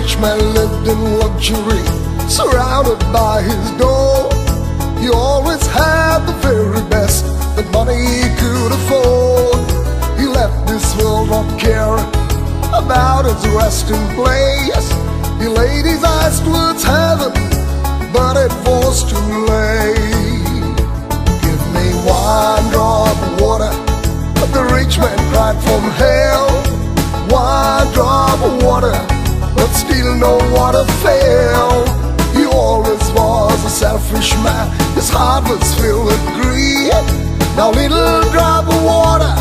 rich man lived in luxury, surrounded by his door. He always had the very best that money could afford. He left this world not caring about his resting place. He laid his eyes towards heaven, but it was too late. Give me one drop of water, but the rich man cried from hell. One drop of water, but still no water fell. He always was a selfish man, his heart was filled with greed. Now little drop of water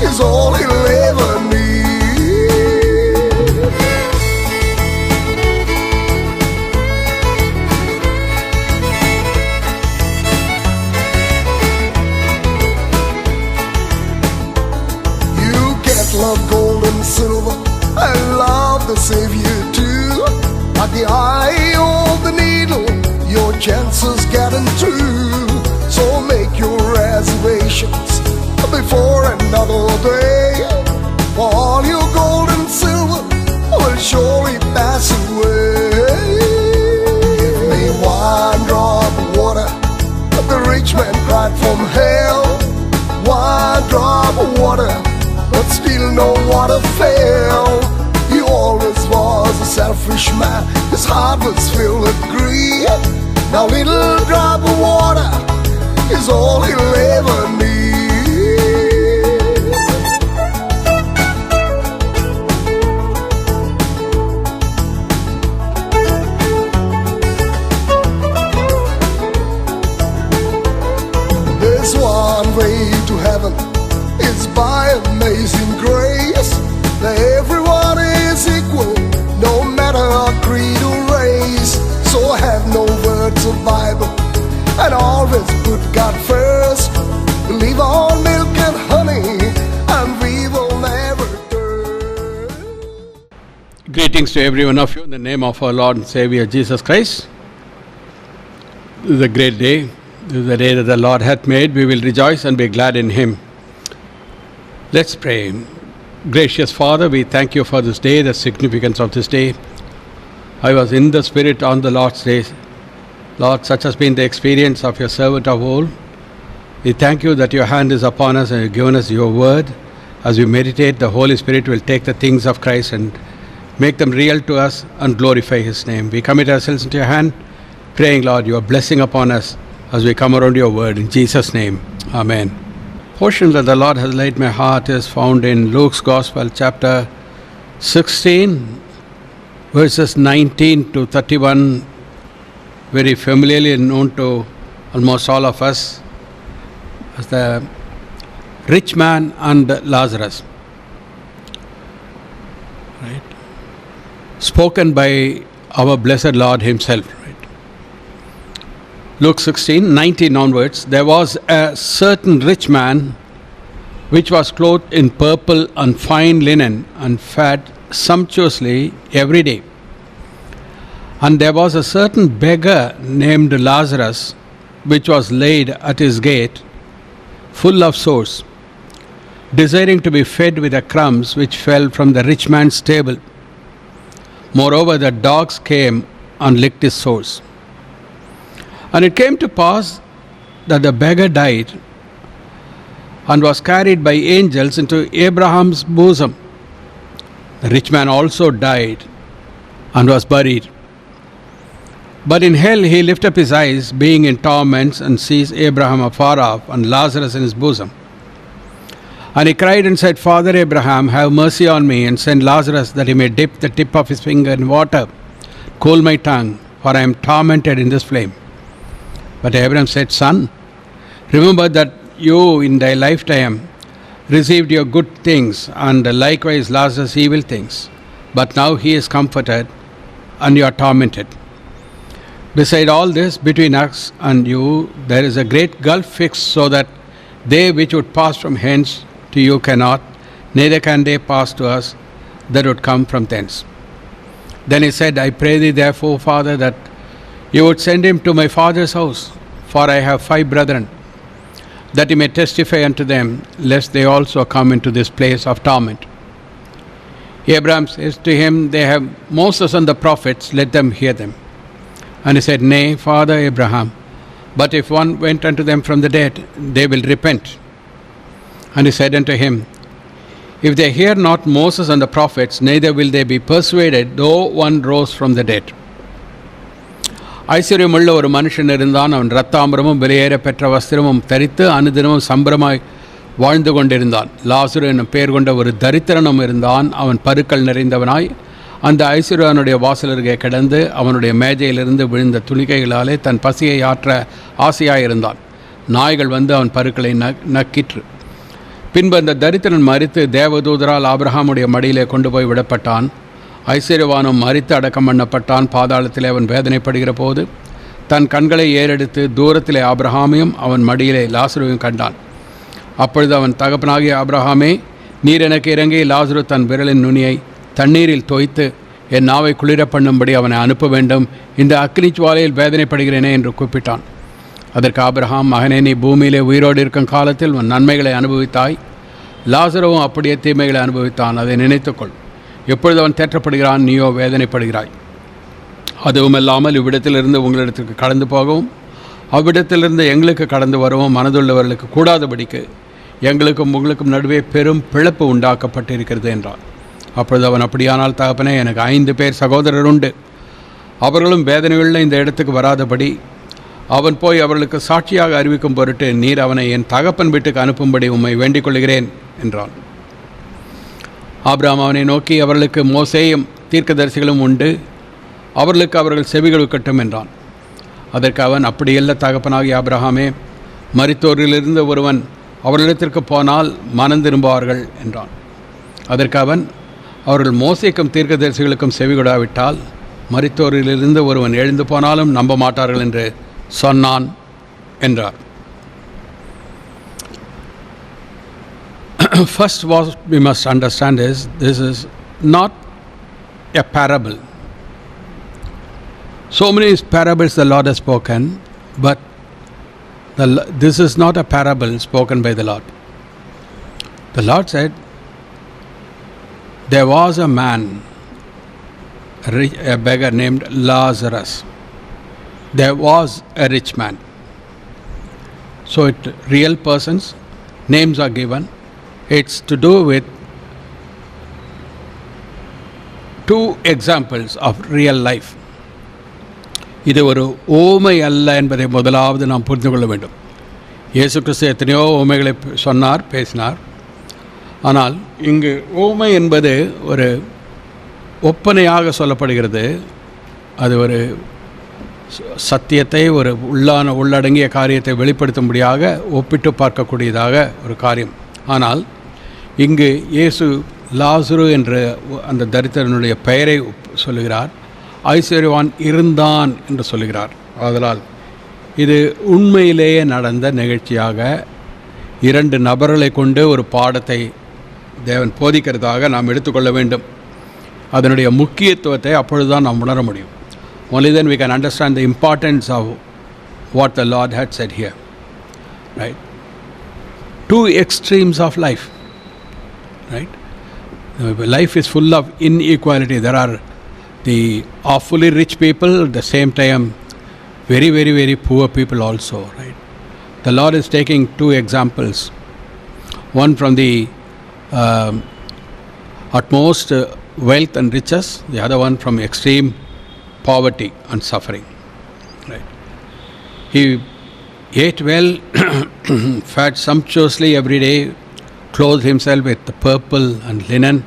is all he'll ever need. You can't love gold and silver, I love the Savior too. At the eye of the needle, your chances getting through. So make your reservations before another day, for all your gold and silver will surely pass away. Give me one drop of water, the rich man cried from hell. One drop of water, but still no water fell. He always was a selfish man, his heart was filled with greed. Now little drop of water is all he'll ever need. There's one way to heaven, it's by amazing grace. That everyone is equal, no matter our creed or race. So have no words of Bible, and always put God first. Believe on milk and honey, and we will never thirst. Greetings to every one of you in the name of our Lord and Savior Jesus Christ. This is a great day. This is the day that the Lord hath made. We will rejoice and be glad in Him. Let's pray. Gracious Father, we thank you for this day, the significance of this day. I was in the Spirit on the Lord's day. Lord, such has been the experience of your servant of old. We thank you that your hand is upon us and you have given us your word. As we meditate, the Holy Spirit will take the things of Christ and make them real to us and glorify His name. We commit ourselves into your hand, praying, Lord, your blessing upon us as we come around your word. In Jesus' name, amen. Portion that the Lord has laid my heart is found in Luke's Gospel, chapter 16, verses 19 to 31, very familiarly known to almost all of us as the rich man and Lazarus. Right? Spoken by our blessed Lord Himself. Right? Luke 16, 19 onwards. There was a certain rich man which was clothed in purple and fine linen and fed sumptuously every day. And there was a certain beggar named Lazarus, which was laid at his gate, full of sores, desiring to be fed with the crumbs which fell from the rich man's table. Moreover, the dogs came and licked his sores. And it came to pass that the beggar died and was carried by angels into Abraham's bosom. The rich man also died and was buried. But in hell he lifted up his eyes, being in torments, and sees Abraham afar off and Lazarus in his bosom. And he cried and said, Father Abraham, have mercy on me, and send Lazarus that he may dip the tip of his finger in water, cool my tongue, for I am tormented in this flame. But Abraham said, Son, remember that you in thy lifetime received your good things, and likewise Lazarus evil things. But now he is comforted, and you are tormented. Beside all this, between us and you, there is a great gulf fixed, so that they which would pass from hence to you cannot, neither can they pass to us that would come from thence. Then he said, I pray thee therefore, Father, that you would send him to my father's house, for I have 5 brethren, that he may testify unto them, lest they also come into this place of torment. Abraham says to him, they have Moses and the prophets, let them hear them. And he said, Nay, Father Abraham, but if one went unto them from the dead, they will repent. And he said unto him, If they hear not Moses and the prophets, neither will they be persuaded, though one rose from the dead. ஐஸ்வர்யமுள்ள ஒரு மனுஷன் இருந்தான். அவன் இரத்தாம்பரமும் விலையேற பெற்ற வஸ்திரமும் தரித்து அனுதினமும் சம்பரமாய் வாழ்ந்து கொண்டிருந்தான். லாசரு என்னும் பெயர் கொண்ட ஒரு தரித்திரனும் இருந்தான். அவன் பருக்கள் நிறைந்தவனாய் அந்த ஐஸ்வர்யனுடைய வாசலருகே கிடந்து அவனுடைய மேஜையிலிருந்து விழுந்த துணிக்கைகளாலே தன் பசியை ஆற்ற ஆசையாயிருந்தான். நாய்கள் வந்து அவன் பருக்களை நக்கிற்று. பின்பு அந்த தரித்திரன் மரித்து தேவதூதரால் ஆபிரகாமுடைய மடியிலே கொண்டு போய் விடப்பட்டான். ஐஸ்வர்யவானும் மரித்து அடக்கம் பண்ணப்பட்டான். பாதாளத்திலே அவன் வேதனைப்படுகிற போது தன் கண்களை ஏறெடுத்து தூரத்திலே ஆபிரகாமையும் அவன் மடியிலே லாசருவையும் கண்டான். அப்பொழுது அவன் தகப்பனாகிய ஆபிரகாமே, நீர் எனக்கு இறங்கி லாசரு தன் விரலின் நுனியை தண்ணீரில் தோய்த்து என் நாவை குளிர பண்ணும்படி அவனை அனுப்ப வேண்டும், இந்த அக்னி ஜுவாலையில் வேதனைப்படுகிறேனே என்று கூப்பிட்டான். அதற்கு ஆபிரகாம், மகனே, நீ பூமியிலே உயிரோடு இருக்கும் காலத்தில் உன் நன்மைகளை அனுபவித்தாய், லாசருவும் அப்படியே தீமைகளை அனுபவித்தான். அதை நினைத்துக்கொள். எப்பொழுது அவன் தேற்றப்படுகிறான், நீயோ வேதனைப்படுகிறாய். அதுவும் இல்லாமல் இவ்விடத்திலிருந்து உங்களிடத்திற்கு கடந்து போகவும் அவ்விடத்திலிருந்து எங்களுக்கு கடந்து வரவும் மனதுள்ளவர்களுக்கு கூடாதபடிக்கு எங்களுக்கும் உங்களுக்கும் நடுவே பெரும் பிளப்பு உண்டாக்கப்பட்டிருக்கிறது என்றான். அப்பொழுது அவன், அப்படியானால் தகப்பனே, எனக்கு 5 பேர் சகோதரர் உண்டு. அவர்களும் வேதனையுள்ள இந்த இடத்துக்கு வராதபடி அவன் போய் அவர்களுக்கு சாட்சியாக அறிவிக்கும் பொருட்டு நீர் அவனை என் தகப்பன் வீட்டுக்கு அனுப்பும்படி உம்மை வேண்டிக் கொள்கிறேன் என்றான். ஆபிரகாம் அவனை நோக்கி, அவர்களுக்கு மோசேயும் தீர்க்கதரிசிகளும் உண்டு, அவர்களுக்கு அவர்கள் செவிகொடுக்கட்டும் என்றான். அதற்கு அவன், அப்படியல்ல தகப்பனாகிய ஆபிரகாமே, மரித்தோரிலிருந்து ஒருவன் அவர்களிடத்திற்கு போனால் மனம் திரும்புவார்கள் என்றான். அதற்கு அவன், அவர்கள் மோசேக்கும் தீர்க்கதரிசிகளுக்கும் செவிகொடாவிட்டால் மரித்தோரிலிருந்து ஒருவன் எழுந்து போனாலும் நம்ப மாட்டார்கள் என்று சொன்னான் என்றார். First, what we must understand is this is not a parable. So many parables the Lord has spoken, but this is not a parable spoken by the Lord. The Lord said, there was a man, a beggar named Lazarus. There was a rich man. So real persons, names are given. It's to do with 2 examples of real life. இது ஒரு ஓமை அல்ல என்பதை முதலாவது நாம் புரிந்து கொள்ள வேண்டும். இயேசு கிறிஸ்து எத்தனையோ ஓமைகளை சொன்னார், பேசினார். ஆனால் இங்கு ஓமை என்பது ஒரு ஒப்பனையாக சொல்லப்படுகிறது. அது ஒரு சத்தியத்தை, ஒரு உள்ளடங்கிய காரியத்தை வெளிப்படுத்தும்படியாக ஒப்பிட்டு பார்க்கக்கூடியதாக ஒரு காரியம். ஆனால் இங்கு இயேசு லாசரு என்ற அந்த தரித்திரனுடைய பெயரை சொல்லுகிறார். ஐஸ்வர்யவான் இருந்தான் என்று சொல்லுகிறார். ஆதலால் இது உண்மையிலேயே நடந்த நிகழ்ச்சியாக 2 நபர்களை கொண்டு ஒரு பாடத்தை தேவன் போதிக்கிறதாக நாம் எடுத்துக்கொள்ள வேண்டும். அதனுடைய முக்கியத்துவத்தை அப்பொழுதுதான் நாம் உணர முடியும். Only then we can understand the importance of what the Lord had said here. Right? 2 extremes of life. Right? Life is full of inequality. There are the awfully rich people, at the same time very, very, very poor people also. Right? The Lord is taking 2 examples. One from the utmost wealth and riches, the other one from extreme poverty and suffering. Right? He ate well, fed sumptuously every day, clothed himself with purple and linen.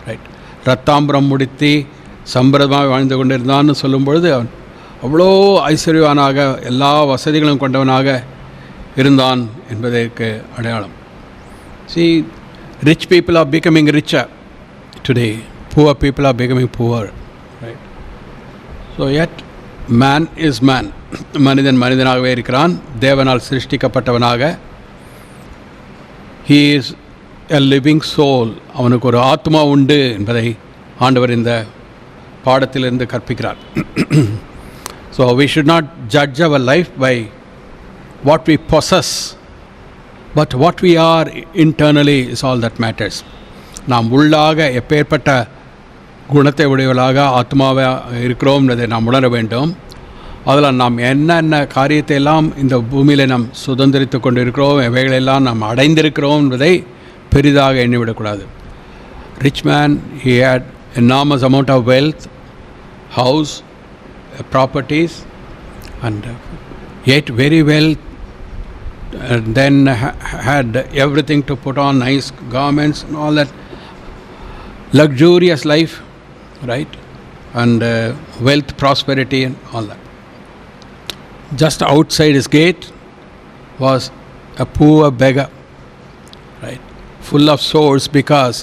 Right? ரத்தாம்பரம் முடித்து சம்பிரதமாக வாழ்ந்து கொண்டிருந்தான்னு சொல்லும் பொழுது அவன் அவ்வளோ ஐஸ்வர்யவானாக எல்லா வசதிகளும் கொண்டவனாக இருந்தான் என்பதற்கு அடையாளம். See, rich people are becoming richer today. Poor people are becoming poor. Right? So yet man is man. மனிதன் மனிதனாகவே இருக்கிறான், தேவனால் சிருஷ்டிக்கப்பட்டவனாக. He is a living soul. அவனுக்கு ஒரு ஆத்மா உண்டு என்பதை ஆண்டவர் இந்த பாடத்திலிருந்து கற்பிக்கிறார். So we should not judge our life by what we possess, but what we are internally is all that matters. நாம் உள்ளாக எப்பேற்பட்ட குணத்தை உடையவர்களாக ஆத்மாவாக இருக்கிறோம்ன்றதை நாம் உணர வேண்டும். அதில் நாம் என்னென்ன காரியத்தை எல்லாம் இந்த பூமியில் நாம் சுதந்திரித்து கொண்டு இருக்கிறோம், எவைகளெல்லாம் நாம் அடைந்திருக்கிறோம் என்பதை பெரிதாக எண்ணிவிடக்கூடாது. Rich man, he had enormous amount of wealth, house, properties, and ate very well, and then had everything to put on, nice garments and all that, luxurious life, right? And wealth, prosperity and all that. Just outside his gate was a poor beggar, right? Full of sores, because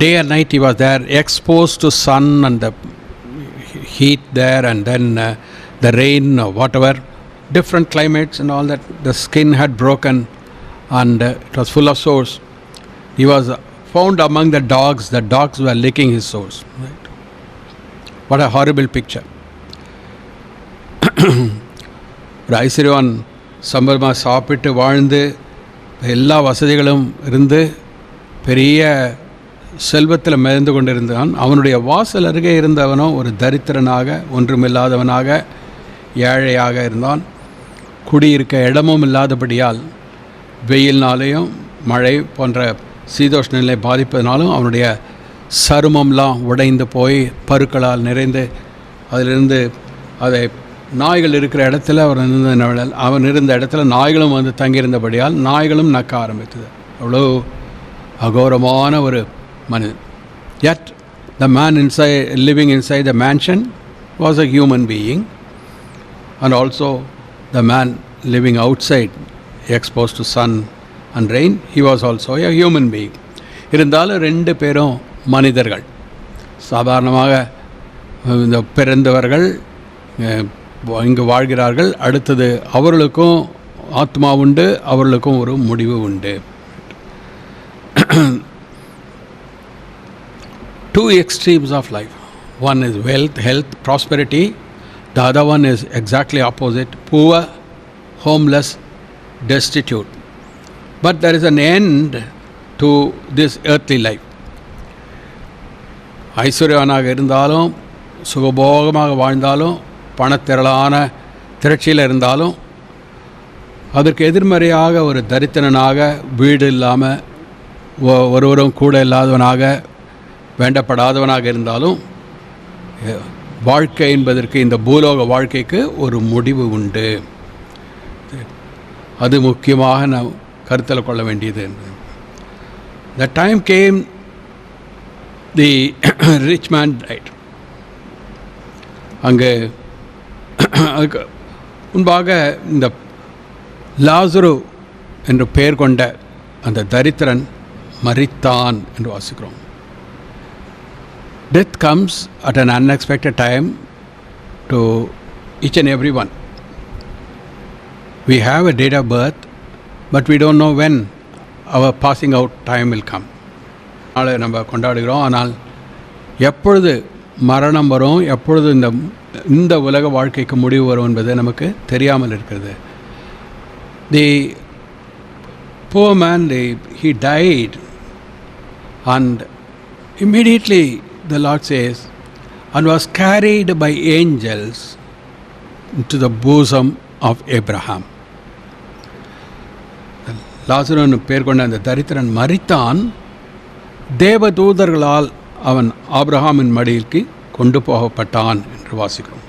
day and night he was there, exposed to sun and the heat there, and then the rain or whatever, different climates and all that. The skin had broken and it was full of sores. He was found among the dogs. The dogs were licking his sores, right? What a horrible picture. ஒரு ஐஸ்வர்யவான் சம்பளமாக சாப்பிட்டு வாழ்ந்து எல்லா வசதிகளும் இருந்து பெரிய செல்வத்தில் மிதந்து கொண்டிருந்தான். அவனுடைய வாசல் அருகே இருந்தவனோ ஒரு தரித்திரனாக, ஒன்றுமில்லாதவனாக, ஏழையாக இருந்தான். குடியிருக்க இடமும் இல்லாதபடியால் வெயில்னாலேயும் மழை போன்ற சீதோஷ்ண நிலை பாதிப்பதனாலும் அவனுடைய சருமம்லாம் உடைந்து போய் பருக்களால் நிறைந்து அதிலிருந்து அதை நாய்கள் இருக்கிற இடத்துல அவன் இருந்த இடத்துல நாய்களும் வந்து தங்கியிருந்தபடியால் நாய்களும் நக்க ஆரம்பித்தது. அவ்வளோ அகோரமான ஒரு மனிதன். Yet the man living inside the mansion was a human being, and also the man living outside, exposed to sun and rain, he was also a human being. இருந்தாலும் ரெண்டு பேரும் மனிதர்கள். சாதாரணமாக இந்த பிறந்தவர்கள் இங்கு வாழ்கிறார்கள். அடுத்தது அவர்களுக்கும் ஆத்மா உண்டு, அவர்களுக்கும் ஒரு முடிவு உண்டு. Two extremes of life. One is wealth, health, prosperity. The other one is exactly opposite, poor, homeless, destitute. But there is an end to this earthly life. ஐஸ்வர்யவானாக இருந்தாலும், சுகபோகமாக வாழ்ந்தாலும், பணத்திரளான திரட்சியில் இருந்தாலும், அதற்கு எதிர்மறையாக ஒரு தரித்திரனாக, வீடு இல்லாமல், ஒருவரும் கூட இல்லாதவனாக, வேண்டப்படாதவனாக இருந்தாலும், வாழ்க்கை என்பதற்கு, இந்த பூலோக வாழ்க்கைக்கு ஒரு முடிவு உண்டு. அது முக்கியமாக நாம் கருத்தில் கொள்ள வேண்டியது. The time came, the rich man died. அங்கே அதுக்கு முன்பாக இந்த லாசரு என்று பெயர் கொண்ட அந்த தரித்திரன் மரித்தான் என்று வாசிக்கிறோம். Death comes at an unexpected time to each and every one. We have a date of birth, but we don't know when our passing out time will come. நாளை நம்ம கொண்டாடுகிறோம், ஆனால் எப்பொழுது மரணம் வரும், எப்பொழுது இந்த உலக வாழ்க்கைக்கு முடிவு வரும் என்பது நமக்கு தெரியாமல் இருக்கிறது. The poor man, he died, and immediately the Lord says, and was carried by angels into the bosom of Abraham. லாசரு பேர் கொண்ட அந்த தரித்திரன் மரித்தான், தேவதூதர்களால் அவன் ஆபிரகாமின் மடியிற்கு கொண்டு போகப்பட்டான் என்று வாசிக்கிறோம்.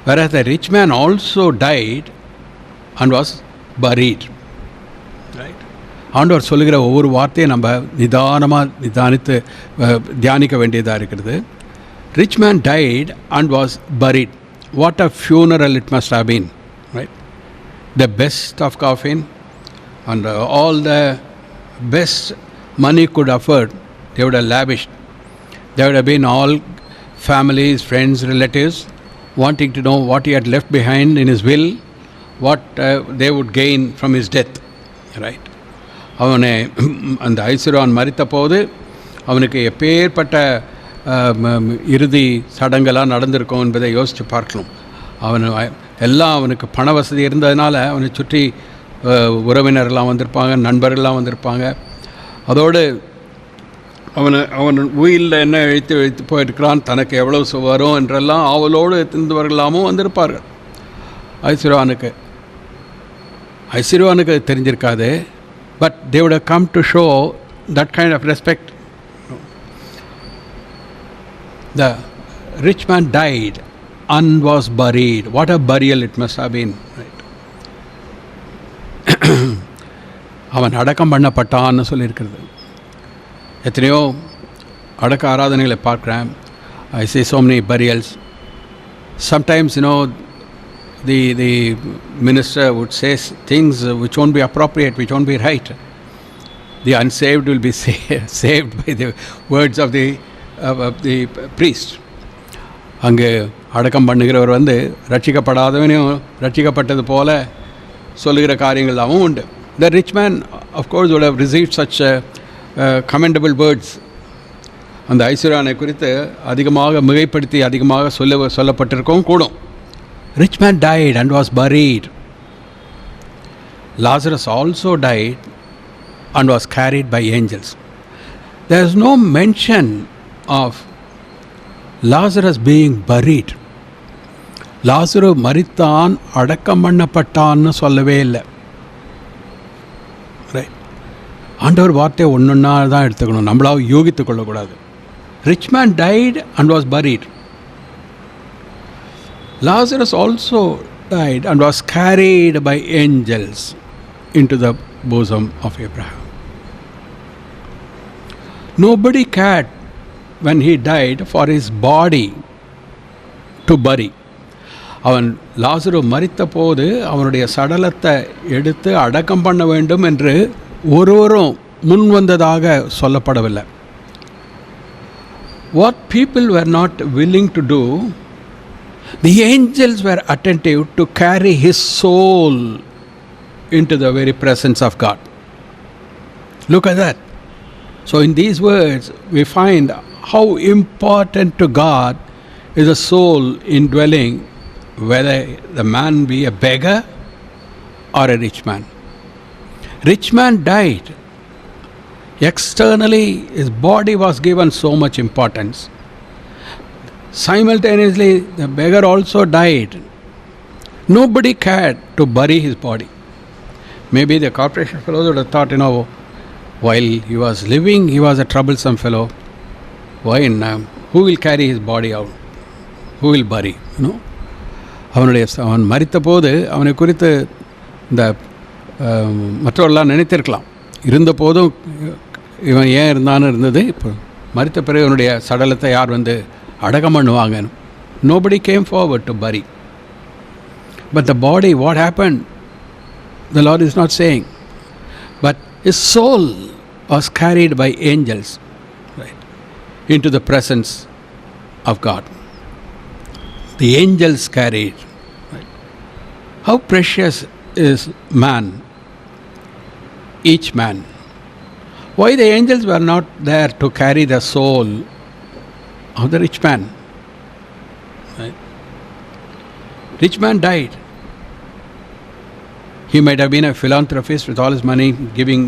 Whereas the rich man also died and was buried. Right? ஆண்டவர் சொல்லுகிற ஒவ்வொரு வார்த்தையை நம்ம நிதானித்து தியானிக்க வேண்டியதாக இருக்கிறது. Rich man died and was buried. What a funeral it must have been. Right? The best of coffin and all the best money could afford, they would have lavished. There would have been all families, friends, relatives wanting to know what he had left behind in his will, what they would gain from his death. Right? அவனை அந்த ஐஸ்வர்யவான் மரித்த போது அவனுக்கு எப்பேற்பட்ட இறுதி சடங்கெல்லாம் நடந்திருக்கும் என்பதை யோசித்து பார்க்கலாம். எல்லாம் அவனுக்கு பண வசதி இருந்ததுனால அவனை சுற்றி உறவினர்லாம் வந்திருப்பாங்க, நண்பர்கள்லாம் வந்திருப்பாங்க. அதோடு அவன் வீலில் என்ன இழுத்து போயிருக்கிறான், தனக்கு எவ்வளவு வரும் என்றெல்லாம் அவளோடு இருந்தவர்களாமும் வந்திருப்பார்கள். ஐஸ்வர்யவானுக்கு தெரிஞ்சிருக்காது. But they would have come to show that kind of respect. The rich man died and was buried. What a burial it must have been, right? அவன் அடக்கம் பண்ணப்பட்டான்னு சொல்லியிருக்கிறது. எத்தனையோ அடக்க ஆராதனைகளை பார்க்குறேன். I see so many burials. Sometimes, the minister would say things which won't be appropriate, which won't be right. The unsaved will be saved by the words of the priest. அங்கே அடக்கம் பண்ணுகிறவர் ரட்சிக்கப்படாதவனையும் ரட்சிக்கப்பட்டது போல சொல்லுகிற காரியங்களாகவும் உண்டு. The rich man, of course, would have received such commendable words. அந்த ஐஸ்வர்யானை குறித்து அதிகமாக மிகைப்படுத்தி அதிகமாக சொல்லப்பட்டிருக்கவும் கூடும். Rich man died and was buried. Lazarus also died and was carried by angels. There is no mention of Lazarus being buried. லாசரு மரித்தான் அடக்கம் பண்ணப்பட்டான்னு சொல்லவே இல்லை. Right, ஆண்டவர் வார்த்தை ஒன்றுன்னா தான் எடுத்துக்கணும், நம்மளாக யோகித்து கொள்ளக்கூடாது. Rich man died and was buried. Lazarus also died and was carried by angels into the bosom of Abraham. Nobody cared when he died for his body to bury. அவன் லாசரு மரித்த போது அவனுடைய சடலத்தை எடுத்து அடக்கம் பண்ண வேண்டும் என்று ஒருவரும் முன் வந்ததாக சொல்லப்படவில்லை. What people were not willing to do, the angels were attentive to carry his soul into the very presence of God. Look at that. So in these words we find how important to God is the soul indwelling, whether the man be a beggar or a rich man. Rich man died. Externally his body was given so much importance. Simultaneously, the beggar also died. Nobody cared to bury his body. Maybe the corporation fellows would have thought, while he was living, he was a troublesome fellow. Who will carry his body out? Who will bury? அவன் மரித்த போது அவனை குறித்து இந்த மற்றவர்களாம் நினைத்திருக்கலாம். இருந்த போதும் இவன் ஏன் இருந்தான்னு இருந்தது. இப்போ மரித்த பிறகு அவனுடைய சடலத்தை யார் அடக்கம் பண்ணுவாங்க? Nobody came forward to bury. But the body, what happened? The Lord is not saying. But his soul was carried by angels, right, into the presence of God. The angels carried. Right. How precious is man, each man. Why the angels were not there to carry the soul of the rich man? Right? Rich man died. He might have been a philanthropist with all his money, giving,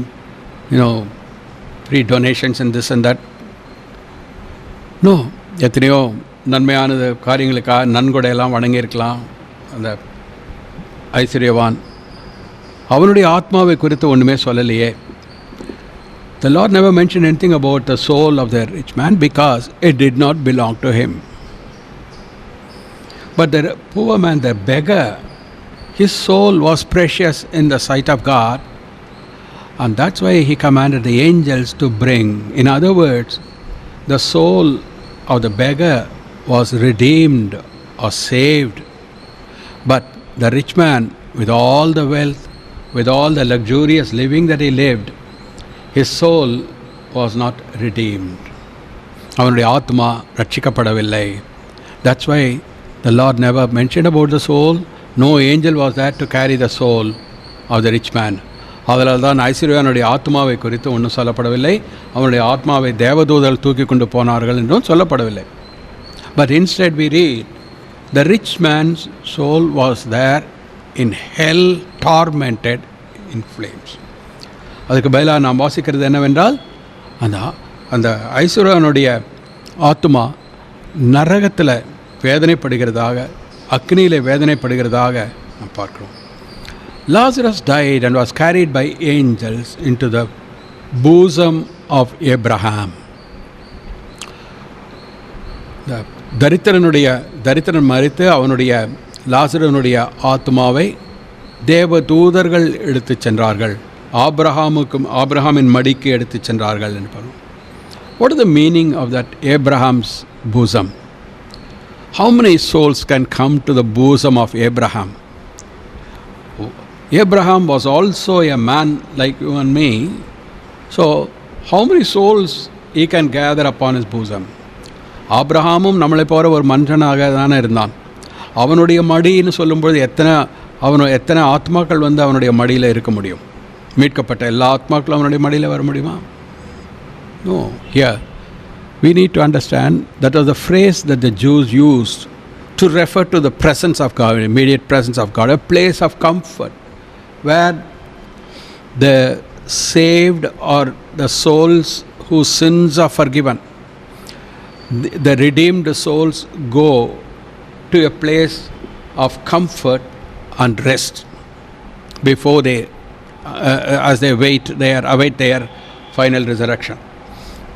free donations and this and that. No, எத்தனையோ நன்மையானது காரியங்களுக்காக நன்கொடையெல்லாம் வழங்கியிருக்கலாம் அந்த ஐஸ்வர்யவான். அவனுடைய ஆத்மாவை குறித்து ஒன்றுமே சொல்லலையே. The Lord never mentioned anything about the soul of the rich man because it did not belong to him. But the poor man, the beggar, his soul was precious in the sight of God, and that's why he commanded the angels to bring. In other words, the soul of the beggar was redeemed or saved. But the rich man, with all the wealth, with all the luxurious living that he lived, his soul was not redeemed. அவனுடைய ஆத்மா ரட்சிக்கப்படவில்லை. That's why the Lord never mentioned about the soul. No angel was there to carry the soul of the rich man. அதனால் தான் ஐஸ்வர்யானுடைய ஆத்மாவை குறித்து ஒன்றும் சொல்லப்படவில்லை. அவனுடைய ஆத்மாவை தேவதூதர்கள் தூக்கி கொண்டு போனார்கள் என்றும் சொல்லப்படவில்லை. But instead we read, the rich man's soul was there in hell, tormented in flames. அதுக்கு பதிலாக நாம் வாசிக்கிறது என்னவென்றால், அந்த அந்த ஐஸ்வர்யனுடைய ஆத்மா நரகத்தில் வேதனைப்படுகிறதாக, அக்னியில் வேதனைப்படுகிறதாக நாம் பார்க்கிறோம். Lazarus died and was carried by angels into the bosom of Abraham. தரித்திரன் மரித்து அவனுடைய லாசரனுடைய ஆத்மாவை தேவ தூதர்கள் எடுத்துச் சென்றார்கள், ஆபிரகாமின் மடிக்கு எடுத்துச் சென்றார்கள் என்று பார்க்கிறோம். What is the meaning of that Abraham's bosom? How many souls can come to the bosom of Abraham? Abraham was also a man like you and me. So, how many souls he can gather upon his bosom? ஆபிரகாமும் நம்மளை போகிற ஒரு மனுஷனாக தானே இருந்தான். அவனுடைய மடின்னு சொல்லும்பொழுது எத்தனை ஆத்மாக்கள் வந்து அவனுடைய மடியில் இருக்க முடியும்? மீட்கப்பட்ட எல்லா ஆத்மாக்களும் அவனுடைய மடியில் வர முடியுமா? No. Here we need to understand that was the phrase that the Jews used to refer to the presence of God, immediate presence of God, a place of comfort where the saved or the souls whose sins are forgiven, the redeemed souls go to a place of comfort and rest before they as they await their final resurrection.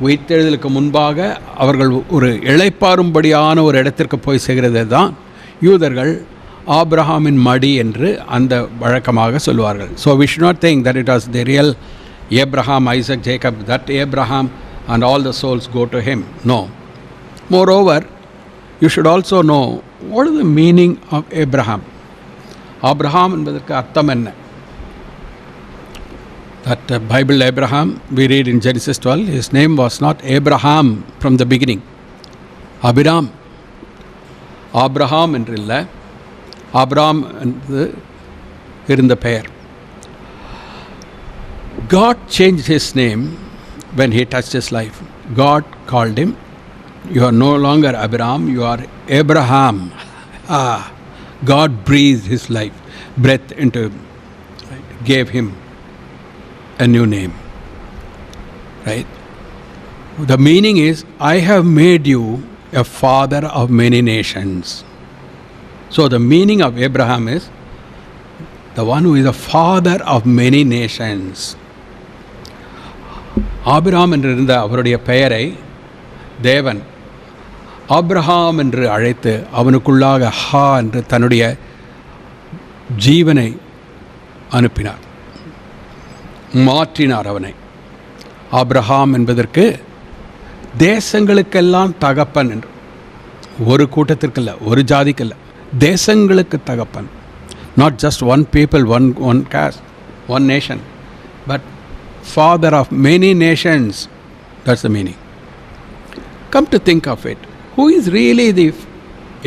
உயிர்த்தெழுதலுக்கு முன்பாக அவர்கள் ஒரு இளைப்பாறும்படியான ஒரு இடத்திற்கு போய் சேர்கிறது தான் யூதர்கள் ஆபிரகாமின் மடி என்று அந்த வழக்கமாக சொல்வார்கள். So we should not think that it was the real Abraham, Isaac, Jacob, that Abraham and all the souls go to him. No. Moreover, you should also know what is the meaning of Abraham. Abraham என்பதற்கு அர்த்தம் என்ன? That Bible Abraham, we read in Genesis 12, his name was not Abraham from the beginning. Abiram. Abraham என்று இல்லை, ஆபிராம் என்று இருந்த பெயர். God changed his name when he touched his life. God called him, you are no longer Abiram, you are Abraham. God breathed his life, breath into him, right? Gave him a new name. Right? The meaning is, I have made you a father of many nations. So the meaning of Abraham is the one who is a father of many nations. Abraham என்று இருந்த அவருடைய பெயரை தேவன் Abraham என்று அழைத்து அவனுக்குள்ளாக ஹா என்று தன்னுடைய ஜீவனை அனுப்பினார், மாற்றினார் அவனை. ஆபிரகாம் என்பதற்கு தேசங்களுக்கெல்லாம் தகப்பன் என்று, ஒரு கூட்டத்திற்கல்ல, ஒரு ஜாதிக்கல்ல, தேசங்களுக்கு தகப்பன். Not just one people, one caste, one nation, but father of many nations. That's the meaning. Come to think of it, who is really the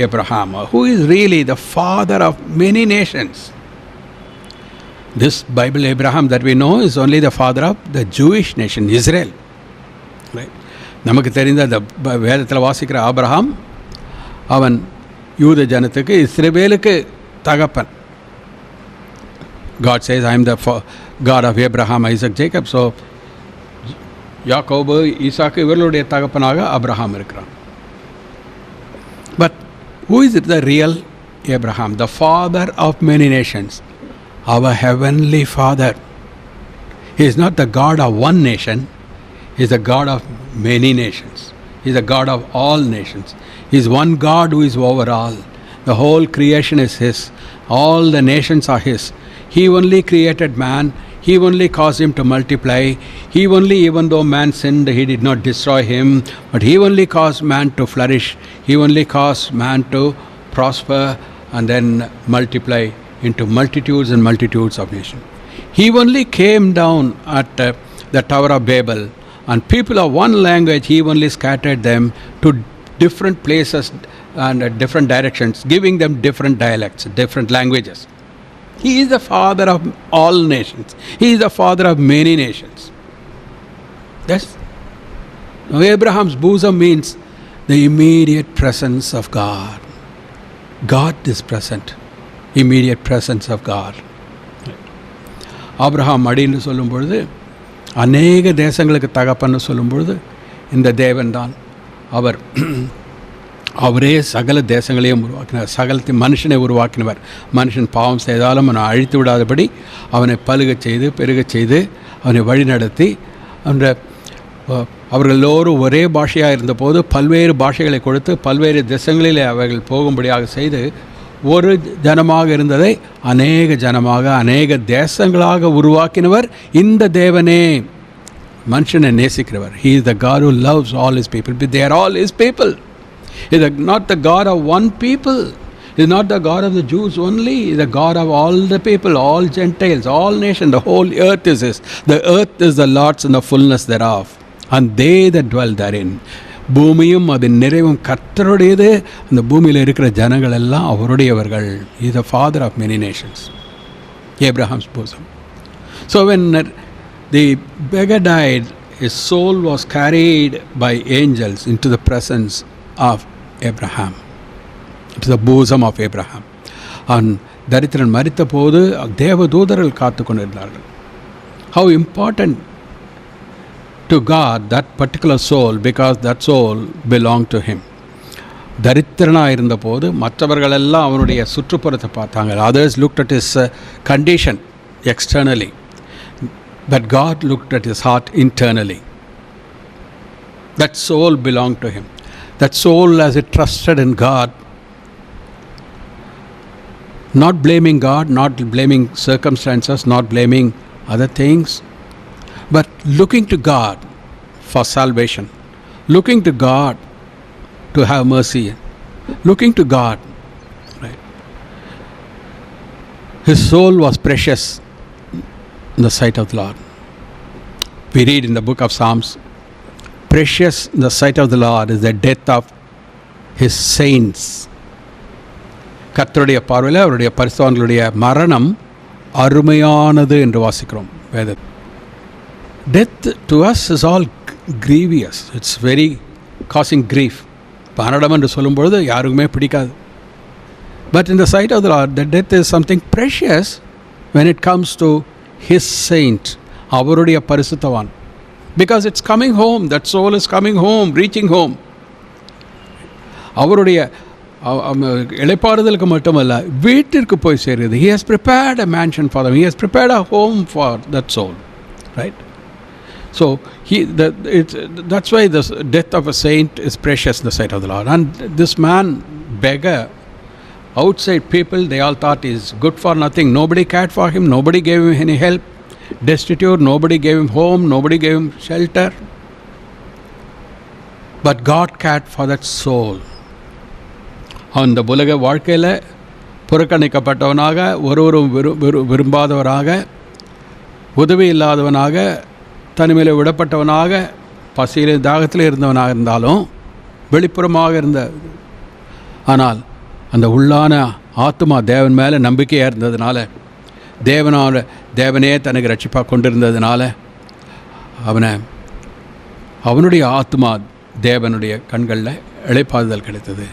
Abraham, or who is really the father of many nations? This Bible Abraham that we know is only the father of the Jewish nation, Israel. Right? நமக்கு தெரிந்த அந்த வேதத்தில் வாசிக்கிற Abraham அவன் யூத ஜனத்துக்கு இஸ்ரவேலுக்கு தகப்பன். God says, I am the God of Abraham, Isaac, Jacob. So யாக்கோபு, ஈசாக்கு இவர்களுடைய தகப்பனாக ஆபிரகாம் இருக்கிறான். But who is the real Abraham? The father of many nations, our heavenly Father. He is not the God of one nation, he is the God of many nations. He is the God of all nations. He is one God who is over all. The whole creation is his. All the nations are his. He only created man. He only caused him to multiply. He only, even though man sinned, he did not destroy him, but he only caused man to flourish. He only caused man to prosper and then multiply into multitudes and multitudes of nations. He only came down at the Tower of Babel, and people of one language, he only scattered them to different places and different directions, giving them different dialects, different languages. He is the father of all nations. He is the father of many nations. That's now Abraham's bosom means the immediate presence of God. God is present. Immediate presence of God. Abraham மடின்னு சொல்லும் பொழுது, அநேக தேசங்களுக்கு தகப்பன்னு சொல்லும் பொழுது, இந்த தேவன்தான். அவரே சகல தேசங்களையும் உருவாக்கினார், சகலத்தையும் மனுஷனை உருவாக்கினவர். மனுஷன் பாவம் செய்தாலும் அவனை அழித்து விடாதபடி அவனை பலுகச் செய்து பெருகச் செய்து அவனை வழிநடத்தி அவர்கள் எல்லோரும் ஒரே பாஷையாக இருந்தபோது பல்வேறு பாஷைகளை கொடுத்து பல்வேறு தேசங்களில் அவர்கள் போகும்படியாக செய்து ஒரு ஜனமாக இருந்ததை அநேக ஜனமாக அநேக தேசங்களாக உருவாக்கினவர் இந்த தேவனே. மனுஷனை நேசிக்கிறவர். He is the God who loves all his people. They are all his people. He is not the God of one people. He is not the God of the Jews only. He is the God of all the people, all Gentiles, all nations. The whole earth is his. The earth is the Lord's and the fullness thereof, and they that dwell therein. பூமியும் அதன் நிறைவும் கர்த்தருடையது, அந்த பூமியில் இருக்கிற ஜனங்கள் எல்லாம் அவருடையவர்கள். He is the father of many nations. Abraham's bosom. So when the beggar died, his soul was carried by angels into the presence of Abraham, into the bosom of Abraham. And தரித்திரன் மரித்த போது தேவதூதர்கள் காத்து கொண்டிருந்தார்கள். How important to God that particular soul, because that soul belonged to him. தரித்திரனாக இருந்தபோது மற்றவர்களெல்லாம் அவனுடைய சுற்றுப்புறத்தை பார்த்தாங்க. Others looked at his condition externally, but God looked at his heart internally. That soul belonged to him. That soul, as it trusted in God, not blaming God, not blaming circumstances, not blaming other things, but looking to God for salvation, looking to God to have mercy, looking to God. Right? His soul was precious in the sight of the Lord. We read in the book of Psalms, precious in the sight of the Lord is the death of his saints. கர்த்தருடைய பார்வையில் அவருடைய பரிசுத்தவான்களுடைய மரணம் அருமையானது என்று வாசிக்கிறோம் வேதத்தில். Death to us is all grievous. It's very causing grief. மரணம் என்று சொல்லும்பொழுது யாருக்குமே பிடிக்காது. But in the sight of the Lord, the death is something precious when it comes to his saint, அவருடைய பரிசுத்தவான். Because it's coming home, that soul is coming home, reaching home. அவருடைய இளைப்பாறுதலுக்கு மட்டுமல்ல, வீட்டிற்கு போய் சேருது. He has prepared a mansion for them. He has prepared a home for that soul. Right? So that's why the death of a saint is precious in the sight of the Lord. And this man, beggar, outside people, they all thought he's good for nothing. Nobody cared for him. Nobody gave him any help. Destitute, nobody gave him home. Nobody gave him shelter. But God cared for that soul. அந்த உலக வாழ்க்கையில் புறக்கணிக்கப்பட்டவனாக, ஒருவரும் விரும்பாதவராக, உதவி இல்லாதவனாக, தனிமையில் விடப்பட்டவனாக, பசியில் தாகத்தில் இருந்தவனாக இருந்தாலும் வெளிப்புறமாக இருந்த, ஆனால் அந்த உள்ளான ஆத்மா தேவன் மேலே நம்பிக்கையாக இருந்ததுனால, தேவனே தனக்கு ரட்சிப்பாக கொண்டிருந்ததுனால அவனுடைய ஆத்மா தேவனுடைய கண்களில் இளைப்பாறுதல் கிடைத்தது.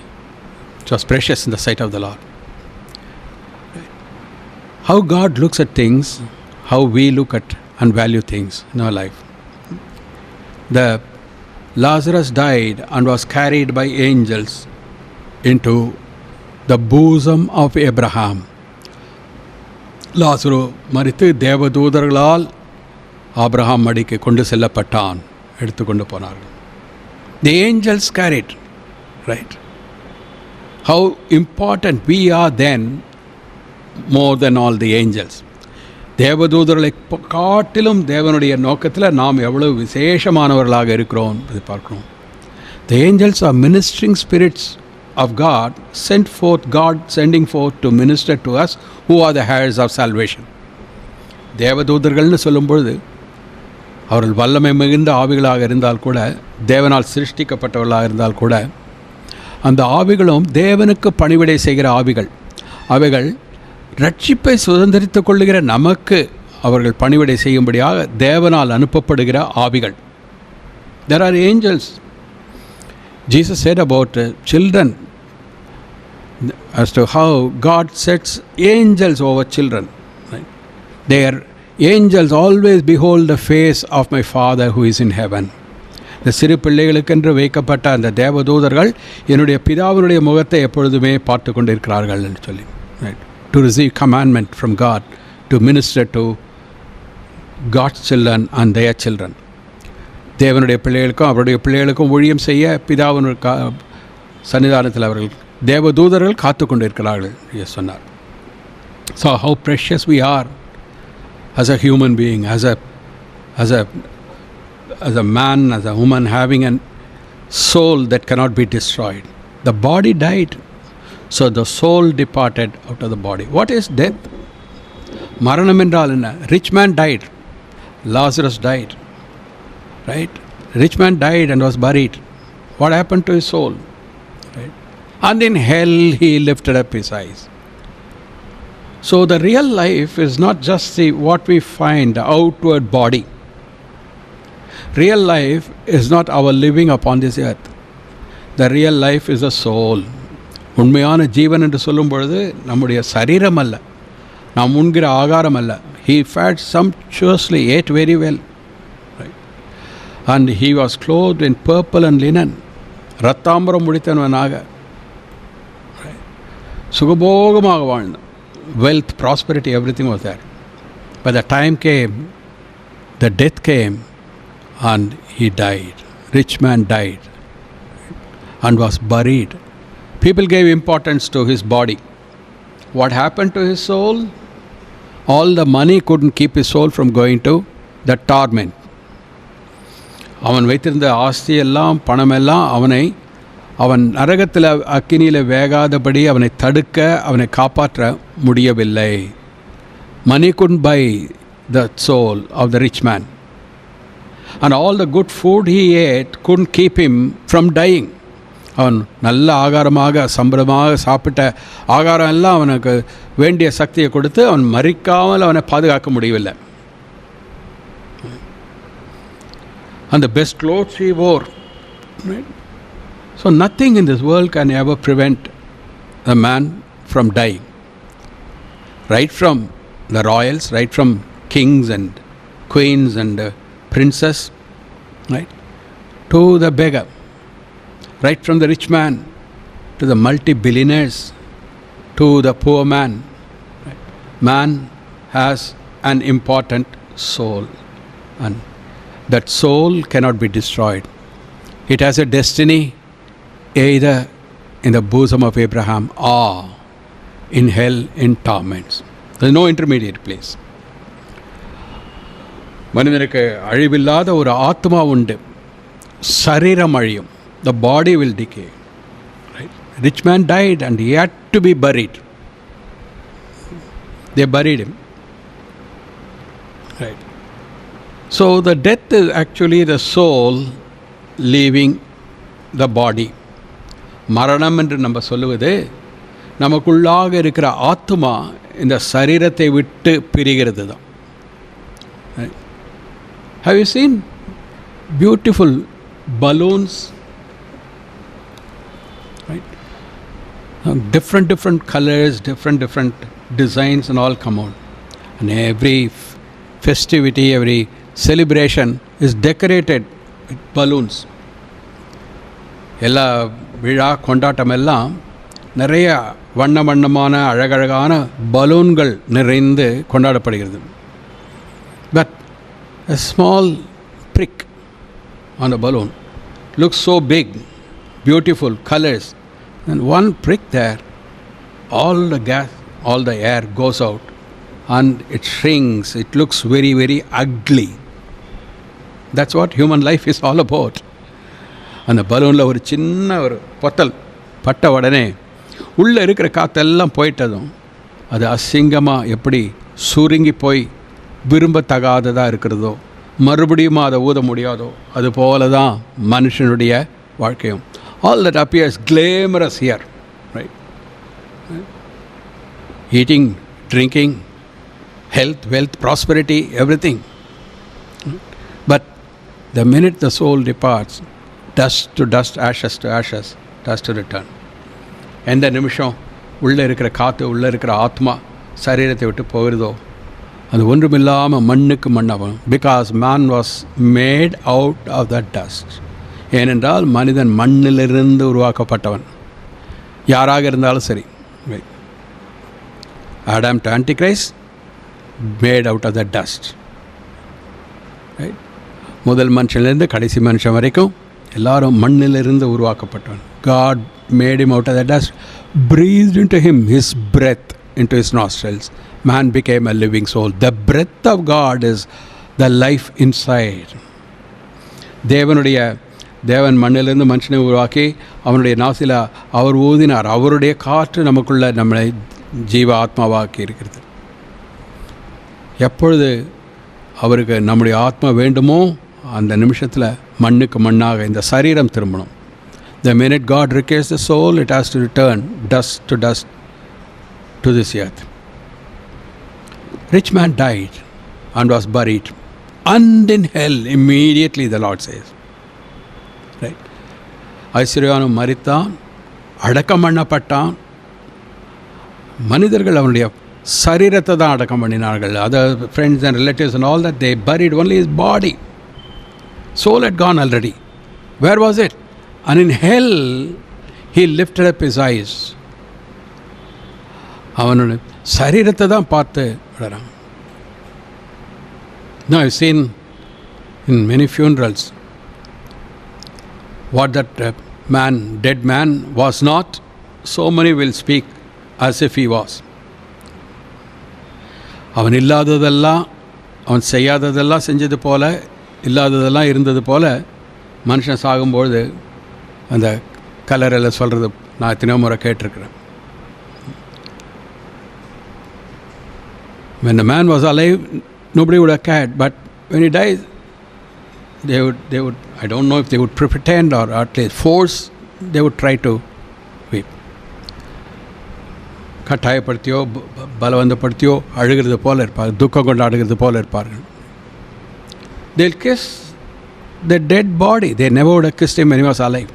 It was precious in the sight of the Lord. How God looks at things, how we look at and value things in our life. The Lazarus died and was carried by angels into the bosom of Abraham. லாசரு மரித்து தேவதூதர்களால் Abraham மடிக்கு கொண்டு செல்லப்பட்டான், எடுத்துக்கொண்டு போனார்கள். The angels carried, right? How important we are then, more than all the angels. தேவதூதர்களை காட்டிலும் தேவனுடைய நோக்கத்தில் நாம் எவ்வளவு விசேஷமானவர்களாக இருக்கிறோம் அதை பார்க்கிறோம். The angels are ministering spirits of God, sent forth, God sending forth to minister to us who are the heirs of salvation. தேவதூதர்கள்னு சொல்லும்பொழுது அவர்கள் வல்லமை மிகுந்த ஆவிகளாக இருந்தால் கூட, தேவனால் சிருஷ்டிக்கப்பட்டவர்களாக இருந்தால் கூட, அந்த ஆவிகளும் தேவனுக்கு பணிவிடை செய்கிற ஆவிகள். அவைகள் ரட்சிப்பை சுதந்திரித்துக் கொள்ளுகிற நமக்கு அவர்கள் பணிவிடை செய்யும்படியாக தேவனால் அனுப்பப்படுகிற ஆவிகள். There are angels. Jesus said about children, as to how God sets angels over children. Right? Their angels always behold the face of my Father who is in heaven. இந்த சிறு பிள்ளைகளுக்கென்று வைக்கப்பட்ட அந்த தேவதூதர்கள் என்னுடைய பிதாவினுடைய முகத்தை எப்பொழுதுமே பார்த்து கொண்டிருக்கிறார்கள் என்று சொல்லி, right, to receive commandment from God, to minister to God's children and their children. தேவனுடைய பிள்ளைகளுக்கும் அவருடைய பிள்ளைகளுக்கும் ஊழியம் செய்ய பிதாவினுடைய சன்னிதானத்தில் அவர்கள் தேவதூதர்கள் காத்து கொண்டிருக்கிறார்கள் என்று சொன்னார். So how precious we are as a human being, as a man, as a woman, having a soul that cannot be destroyed. The body died, so the soul departed out of the body. What is death? Maranam என்றால் என்ன? Rich man died, Lazarus died, right? Rich man died and was buried. What happened to his soul? Right? And in hell he lifted up his eyes. So the real life is not just what we find, the outward body. Real life is not our living upon this earth. The real life is a soul. உண்மையான ஜீவன் என்று சொல்லும் பொழுது நம்முடைய சரீரம் அல்ல, நாம் உண்கிற ஆகாரம் அல்ல. He fed sumptuously, ate very well, right? And he was clothed in purple and linen. ரத்தாம்பரம் முடித்தவனாக சுகபோகமாக வாழ்ந்தான். Wealth, prosperity, everything was there. But the time came, the death came, and he died. Rich man died and was buried. People gave importance to his body. What happened to his soul? All the money couldn't keep his soul from going to the torment. அவன் வைத்திருந்த ஆஸ்தியெல்லாம் பணமெல்லாம் அவன் நரகத்தில் அக்கினியில் வேகாதபடி அவனை தடுக்க, அவனை காப்பாற்ற முடியவில்லை. Money couldn't buy the soul of the rich man. And all the good food he ate couldn't keep him from dying. அவன் நல்ல ஆகாரமாக சம்பளமாக சாப்பிட்ட ஆகாரம் எல்லாம் அவனுக்கு வேண்டிய சக்தியை கொடுத்து அவன் மறிக்காமல் அவனை பாதுகாக்க முடியவில்லை. And the best clothes he wore, right? So nothing in this world can ever prevent a man from dying. Right from the royals, right from kings and queens and princes, right, to the beggar, right from the rich man to the multi-billionaires to the poor man. Right? Man has an important soul, and that soul cannot be destroyed. It has a destiny, either in the bosom of Abraham or in hell in torments. There is no intermediate place. மனிதனுக்கு அழிவில்லாத ஒரு ஆத்மா உண்டு. சரீரம் அழியும். The body will decay. Right? Rich man died and he had to be buried. They buried him. Right. So the death is actually the soul leaving the body. மரணம் என்று நம்ம சொல்லுவது நமக்குள்ளாக இருக்கிற ஆத்மா இந்த சரீரத்தை விட்டு பிரிகிறது தான். Have you seen beautiful balloons? Right? Different colors, different designs and all come out. And every festivity, every celebration is decorated with balloons. எல்லா விழா கொண்டாட்டம் எல்லாம் நிறைய வண்ணமான அழகழகான பலூன்கள் நிறைந்து கொண்டாடப்படுகிறது. But a small prick on a balloon looks so big, beautiful colors, and one prick there, all the gas, all the air goes out and it shrinks. It looks very, very ugly. That's what human life is all about. அந்த பலூனில் ஒரு சின்ன ஒரு பொத்தல் பட்ட உடனே உள்ளே இருக்கிற காற்றெல்லாம் போயிட்டதும் அது அசிங்கமாக எப்படி சுருங்கி போய் விரும்பத்தகாததாக இருக்கிறதோ, மறுபடியும் அதை ஊத முடியாதோ, அது போல தான் மனுஷனுடைய வாழ்க்கையும். All that appears glamorous here, right? Eating, drinking, health, wealth, prosperity, everything. But the minute the soul departs, dust to dust, ashes to ashes, dust to return. எந்த நிமிஷம் உள்ளே இருக்கிற காற்று, உள்ளே இருக்கிற ஆத்மா சரீரத்தை விட்டு போகிறதோ அது ஒன்றுமில்லாமல் மண்ணுக்கு மண்ணாகும். Because man was made out of that dust. ஏனென்றால் மனிதன் மண்ணிலிருந்து உருவாக்கப்பட்டவன். யாராக இருந்தாலும் சரி. Adam to Antichrist, made out of the dust. Right? முதல் மனுஷன்லேருந்து கடைசி மனுஷன் வரைக்கும் எல்லாரும் மண்ணிலிருந்து உருவாக்கப்பட்டவன். God made him out of the dust, breathed into him his breath into his nostrils. Man became a living soul. The breath of God is the life inside. தேவன் மண்ணிலிருந்து மனுஷனை உருவாக்கி அவனுடைய நாசில அவர் ஊதினார். அவருடைய காற்று நமக்குள்ள நம்மளை ஜீவ ஆத்மாவாக்கி இருக்கிறது. எப்பொழுது அவருக்கு நம்முடைய ஆத்மா வேண்டுமோ அந்த நிமிஷத்தில் மண்ணுக்கு மண்ணாக இந்த சரீரம் திரும்பணும். The minute God requires the soul, it has to return dust to dust to this earth. Rich man died and was buried, and in hell immediately, the Lord says. Right? ஐஸ்வர்யானு மரித்தான், அடக்கம் பண்ணப்பட்டான். மனிதர்கள் அவனுடைய சரீரத்தை தான் அடக்கம் பண்ணினார்கள். Other friends and relatives and all that, they buried only his body. Soul had gone already. Where was it? And in hell, he lifted up his eyes. அவனுடைய சரீரத்தை தான் பார்த்து விடுறான். Now I've seen in many funerals what that dead man was not, so many will speak as if he was. அவன் இல்லாததெல்லாம், அவன் செய்யாததெல்லாம் செஞ்சது போல, இல்லாததெல்லாம் இருந்தது போல மனுஷன் சாகும்பொழுது அந்த கலரில் சொல்கிறது நான் எத்தனையோ முறை கேட்டிருக்கிறேன். When the man was alive, nobody would have cared, but when he dies, they would I don't know if they would pretend or at least force, they would try to weep. கட்டாயப்படுத்தியோ பலவந்தப்படுத்தியோ அழுகிறது போல இருப்பார்கள், துக்கம் கொண்டு அழுகிறது போல இருப்பார்கள். They'll kiss the dead body. They never would have kissed him when he was alive.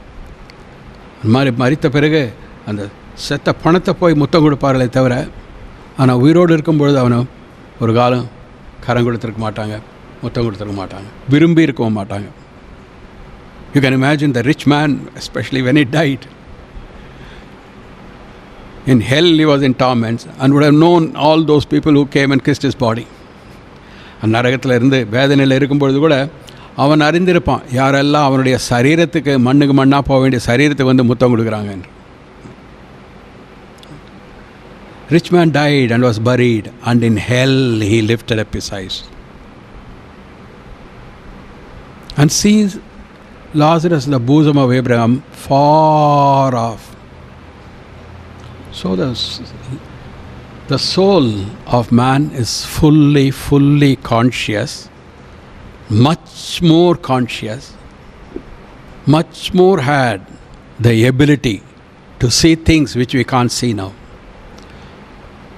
மரித்த பிறகு அந்த செத்த பணத்தை போய் முத்தம் கொடுப்பார்களே தவிர, ஆனால் உயிரோடு இருக்கும்பொழுது அவனை ஒரு காலம் கரம் கொடுத்துருக்க மாட்டாங்க, முத்தம் கொடுத்துருக்க மாட்டாங்க, விரும்பி இருக்கவும் மாட்டாங்க. You can imagine the rich man, especially when he died. In hell he was in torments and would have known all those people who came and kissed his body. நரகத்தில் இருந்து வேதனையில் இருக்கும்பொழுது கூட அவன் அறிந்திருப்பான் யாரெல்லாம் அவனுடைய சரீரத்துக்கு மண்ணுக்கு மண்ணாக போக வேண்டிய சரீரத்துக்கு வந்து முத்தம் கொடுக்குறாங்க என்று. Rich man died and was buried, and in hell he lifted up his eyes and sees Lazarus in the bosom of Abraham far off. So the soul of man is fully conscious, much more conscious, much more had the ability to see things which we can't see now.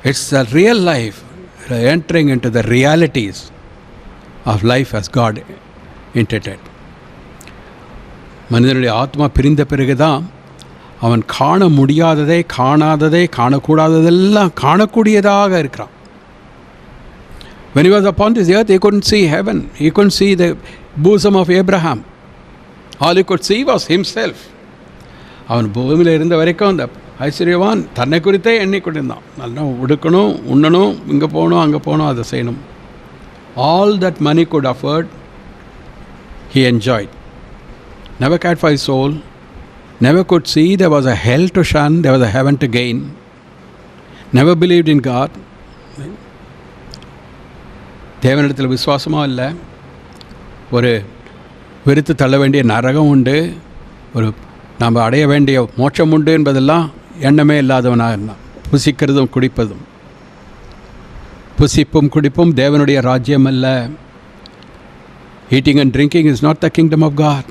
It's the real life, entering into the realities of life as God intended. மனிதனுடைய ஆத்மா பிரிந்த பிறகுதான் அவன் காண முடியாததை, காணாததை, காணக்கூடாததெல்லாம் காணக்கூடியதாக இருக்கிறான். When he was upon this earth, he couldn't see heaven. He couldn't see the bosom of Abraham. All he could see was himself. அவன் பூமியில் இருந்த வரைக்கும் அந்த ஐஸ்வர்யவான் தன்னை குறித்தே எண்ணிக்கொண்டிருந்தான். நல்லா உடுக்கணும், உண்ணணும், இங்கே போகணும், அங்கே போகணும், அதை செய்யணும். All that money could afford, he enjoyed. Never cared for his soul. Never could see there was a hell to shun, there was a heaven to gain. Never believed in God. தேவனிடத்தில் விசுவாசமாக இல்லை. ஒரு வெறுத்து தள்ள வேண்டிய நரகம் உண்டு, ஒரு நாம் அடைய வேண்டிய மோட்சம் உண்டு என்பதெல்லாம் எண்ணமே இல்லாதவனாக இருந்தான். புசிக்கிறதும் குடிப்பதும், புசிப்பும் குடிப்பும் தேவனுடைய ராஜ்யம் அல்ல. Eating and drinking is not the kingdom of God.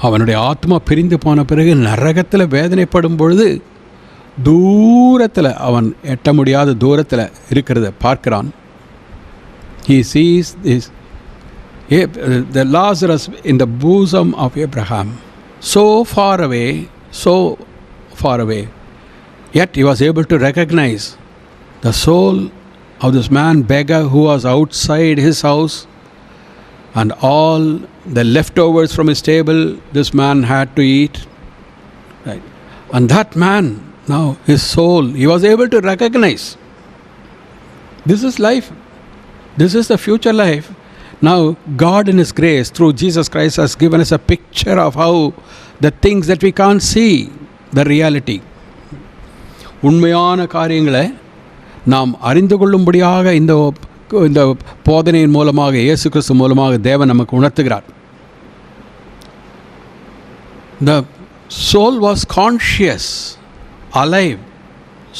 அவனுடைய ஆத்மா பிரிந்து போன பிறகு நரகத்தில் வேதனைப்படும் பொழுது தூரத்தில், அவன் எட்ட முடியாத தூரத்தில் இருக்கிறத பார்க்கிறான். He sees this, the Lazarus in the bosom of Abraham, so far away, yet he was able to recognize the soul of this man beggar who was outside his house And all the leftovers from his table, this man had to eat. Right? And that man, now his soul, he was able to recognize. This is life. This is the future life. Now, God in His grace, through Jesus Christ, has given us a picture of how the things that we can't see, the reality. உண்மையான காரியங்களை நாம் அறிந்து கொள்ளும்படியாக இந்த போதனையின் மூலமாக, இயேசு கிறிஸ்து மூலமாக தேவன் நமக்கு உணர்த்துகிறார். The soul was conscious, alive.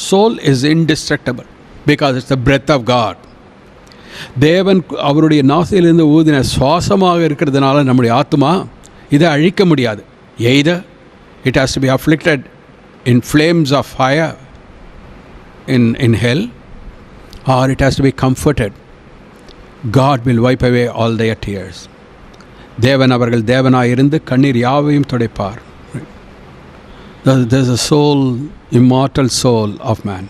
Soul is indestructible because it's the breath of God. தேவன் அவருடைய நாசியிலிருந்து ஊதின சுவாசமாக இருக்கிறதுனால நம்முடைய ஆத்மா இதை அழிக்க முடியாது. Either it has to be afflicted in flames of fire in hell, or it has to be comforted. God will wipe away all their tears. தேவன் அவர்கள் தேவனாய் இருந்து கண்ணீர் யாவையும் துடைப்பார். There is a soul, immortal soul of man.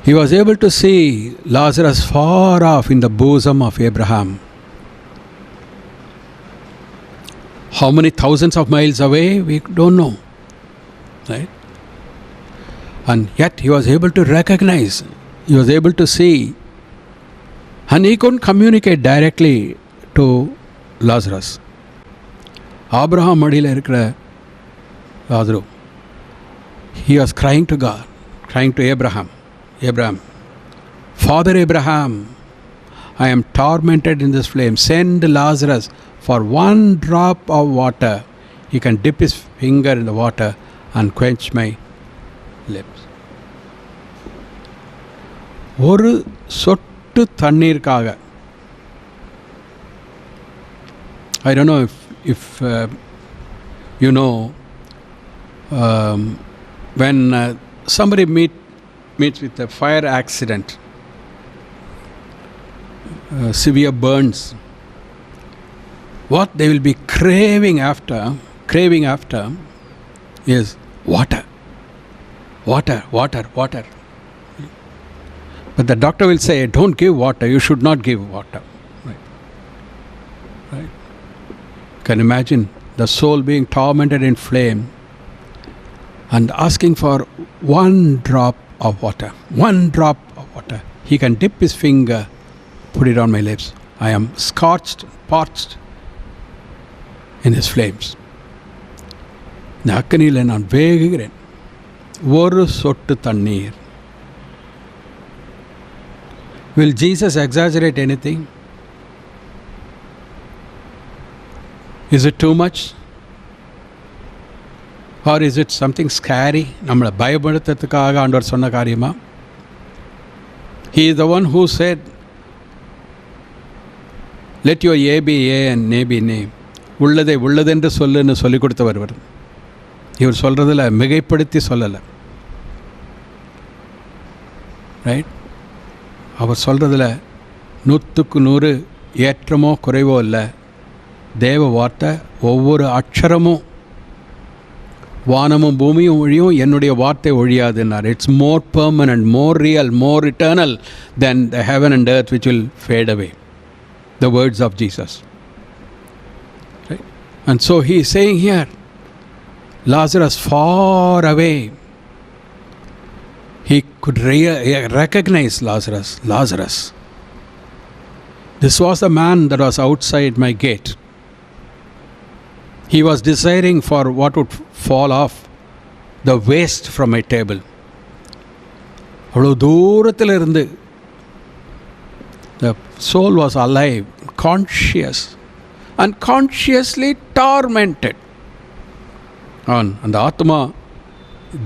He was able to see Lazarus far off in the bosom of Abraham. How many thousands of miles away, we don't know. Right? And yet he was able to recognize, he was able to see, and he couldn't communicate directly to Lazarus. Abraham மடியில் இருக்கிற லாசரு, he was crying to God, crying to Abraham, Father Abraham, I am tormented in this flame. Send Lazarus for one drop of water. He can dip his finger in the water and quench my lips. ஒரு சொட்டு தண்ணீருக்காக, I don't know if you know, when somebody meets with a fire accident, severe burns, what they will be craving after is water. But the doctor will say, don't give water, you should not give water. Right? Can imagine the soul being tormented in flame and asking for one drop of water. He can dip his finger, put it on my lips. I am scorched, parched in his flames. இந்த அக்கினியில் நான் வேகுகிறேன். ஒரு சொட்டு தண்ணீர். Will Jesus exaggerate anything? Is it too much? Or is it something scary? நம்மளை பயப்படுத்துறதுக்காக ஆண்டவர் சொன்ன காரியமா? He is the one who said, let your A be A and nay be nay. உள்ளதை உள்ளதென்று சொல்லுன்னு சொல்லிக் கொடுத்தவர். இவர் சொல்கிறதில் மிகைப்படுத்தி சொல்லலை. ரைட்? அவர் சொல்கிறதில் 100% ஏற்றமோ குறைவோ இல்லை. தேவ வார்த்தை ஒவ்வொரு அக்ஷரமும், வானமும் பூமியும் ஒழியும், என்னுடைய வார்த்தை ஒழியாதுன்னார். It's more permanent, more real, more eternal than the heaven and earth which will fade away. The words of Jesus. Right? And so he is saying here, Lazarus far away, he could recognize Lazarus. This was the man that was outside my gate. He was desiring for what would fall off, the waste from my table. அவ்வளோ தூரத்தில் இருந்து the soul was alive, conscious, and consciously tormented. அந்த ஆத்மா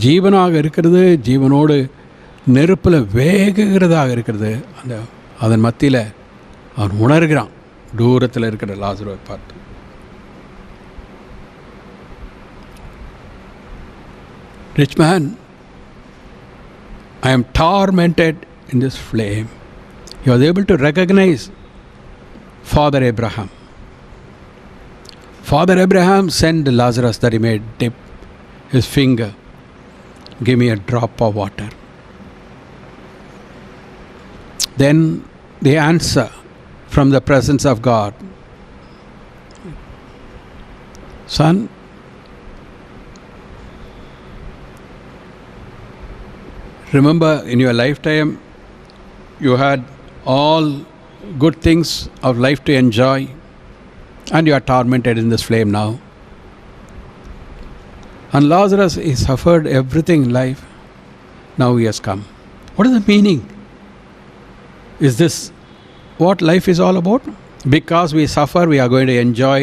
ஜீவனாக இருக்கிறது, ஜீவனோடு நெருப்பில் வேகுகிறதாக இருக்கிறது. அதன் மத்தியில் அவன் உணர்கிறான் தூரத்தில் இருக்கிற லாசருவை பார்த்து. Rich man, I am tormented in this flame. He was able to recognize Father Abraham. Father Abraham sent Lazarus that he may dip his finger. Give me a drop of water. Then the answer from the presence of God. Son, remember in your lifetime you had all good things of life to enjoy, and you are tormented in this flame now. And Lazarus, he suffered everything in life. Now he has come. What is the meaning? Is this what life is all about? Because we suffer, we are going to enjoy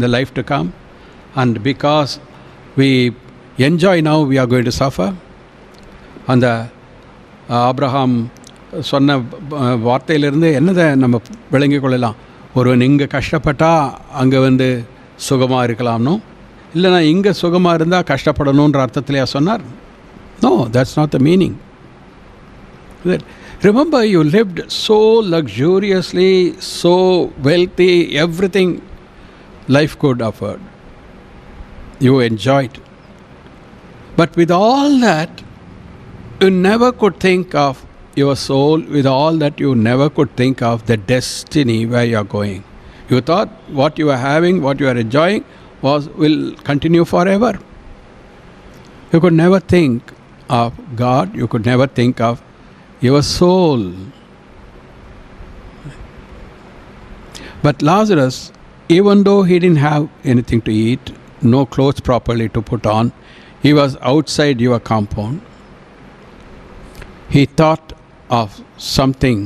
the life to come. And because we enjoy now, we are going to suffer. அந்த Abraham சொன்ன வார்த்தையிலிருந்து என்னதை நம்ம விளங்கி கொள்ளலாம்? ஒருவன் இங்கே கஷ்டப்பட்டால் அங்கே சுகமாக இருக்கலாம்னோ, இல்லைனா இங்கே சுகமாக இருந்தால் கஷ்டப்படணுன்ற அர்த்தத்திலேயா சொன்னார்? No, that's not the meaning. Remember, you lived so luxuriously, so wealthy, everything life could afford. You enjoyed. But with all that, you never could think of your soul. With all that, you never could think of the destiny where you are going. You thought what you are having, what you are enjoying will continue forever. You could never think of God. You could never think of your soul. But Lazarus, even though he didn't have anything to eat, no clothes properly to put on, he was outside your compound. He thought of something.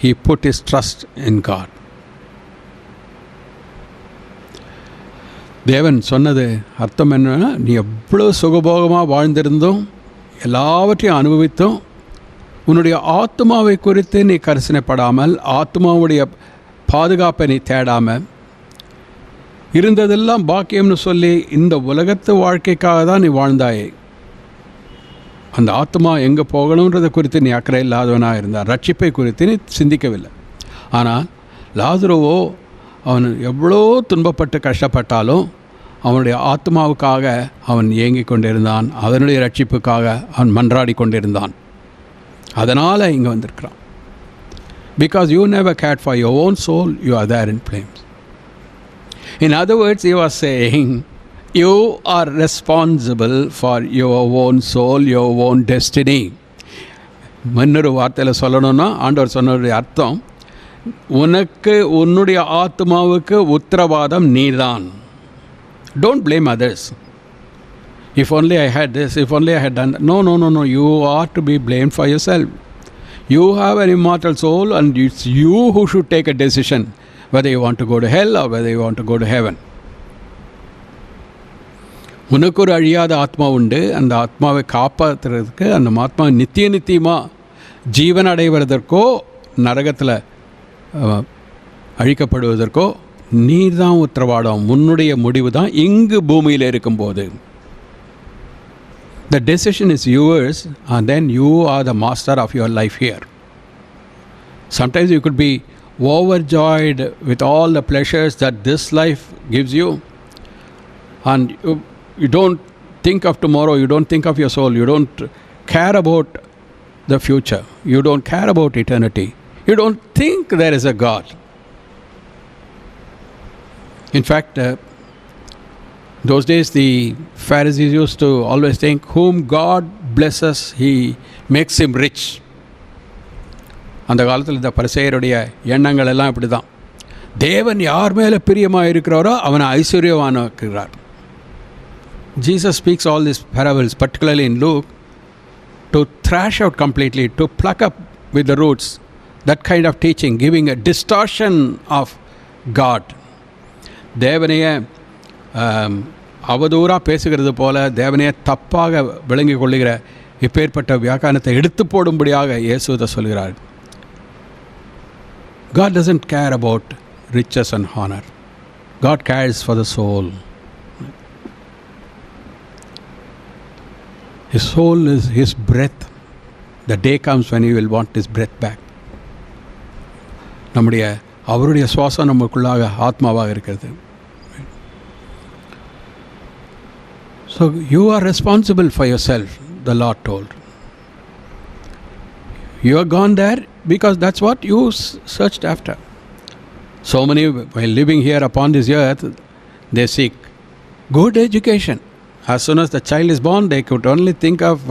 He put his trust in God. தேவன் சொன்னது அர்த்தம் என்னன்னா, நீ எவ்வளோ சுகபோகமாக வாழ்ந்திருந்தோம், எல்லாவற்றையும் அனுபவித்தோம், உன்னுடைய ஆத்மாவை குறித்து நீ கரிசனைப்படாமல், ஆத்மாவுடைய பாதுகாப்பை நீ தேடாமல் இருந்ததெல்லாம் பாக்கியம்னு சொல்லி இந்த உலகத்து வாழ்க்கைக்காக தான் நீ வாழ்ந்தாயே. அந்த ஆத்மா எங்கே போகணுன்றதை குறித்து நீ அக்கறை இல்லாதவனாக இருந்தார். ரட்சிப்பை குறித்து நீ சிந்திக்கவில்லை. ஆனால் லாசருவோ அவன் எவ்வளோ துன்பப்பட்டு கஷ்டப்பட்டாலும் அவனுடைய ஆத்மாவுக்காக அவன் ஏங்கிக் கொண்டிருந்தான். அதனுடைய ரட்சிப்புக்காக அவன் மன்றாடி கொண்டிருந்தான். அதனால் இங்கே வந்திருக்கிறான். Because you never cared for your own soul, you are there in flames. In other words, he was saying, you are responsible for your own soul, your own destiny. மன்னொரு வார்த்தையில் சொல்லணும்னா, ஆண்டவர் சொன்னதுடைய அர்த்தம், உனக்கு உன்னுடைய ஆத்மாவுக்கு உத்தரவாதம் நீதான். Don't blame others. If only I had this, if only I had done that. No. You are to be blamed for yourself. You have an immortal soul, and it's you who should take a decision whether you want to go to hell or whether you want to go to heaven. உனக்கு ஒரு அழியாத ஆத்மா உண்டு. அந்த ஆத்மாவை காப்பாற்றுறதுக்கு, அந்த ஆத்மா நித்தியமாக ஜீவன் அடைவதற்கோ நரகத்தில் அழிக்கப்படுவதற்கோ நீர் தான் உத்தரவாடம். உன்னுடைய முடிவு தான் இங்கு பூமியில் இருக்கும்போது. The decision is yours, and then you are the master of your life here. Sometimes you could be overjoyed with all the pleasures that this life gives you, and you don't think of tomorrow, you don't think of your soul, you don't care about the future, you don't care about eternity, you don't think there is a God. In fact, those days the Pharisees used to always think, whom God blesses, he makes him rich. அந்த காலத்தில் இந்த பரிசேயருடைய எண்ணங்கள் எல்லாம் இப்படி தான். தேவன் யார் மேலே பிரியமாக இருக்கிறாரோ அவனை ஐஸ்வர்யவானாக்குகிறார். Jesus speaks all these parables, particularly in Luke, to thrash out completely, to pluck up with the roots that kind of teaching, giving a distortion of God. தேவனையே அவதூறாக பேசுகிறது போல, தேவனையே தப்பாக விளங்கி கொள்ளுகிற இப்பேற்பட்ட வியாக்கியானத்தை எடுத்து போடும்படியாக இயேசு இதை சொல்கிறார். God doesn't care about riches and honor. God cares for the soul. His soul is his breath. The day comes when he will want his breath back. அவருடைய சுவாசம் நமக்குள்ளாக ஆத்மாவாக இருக்கிறது. So you are responsible for yourself, the Lord told. You are gone there, because that's what you searched after. So many, while living here upon this earth, they seek good education. As soon as the child is born, they could only think of,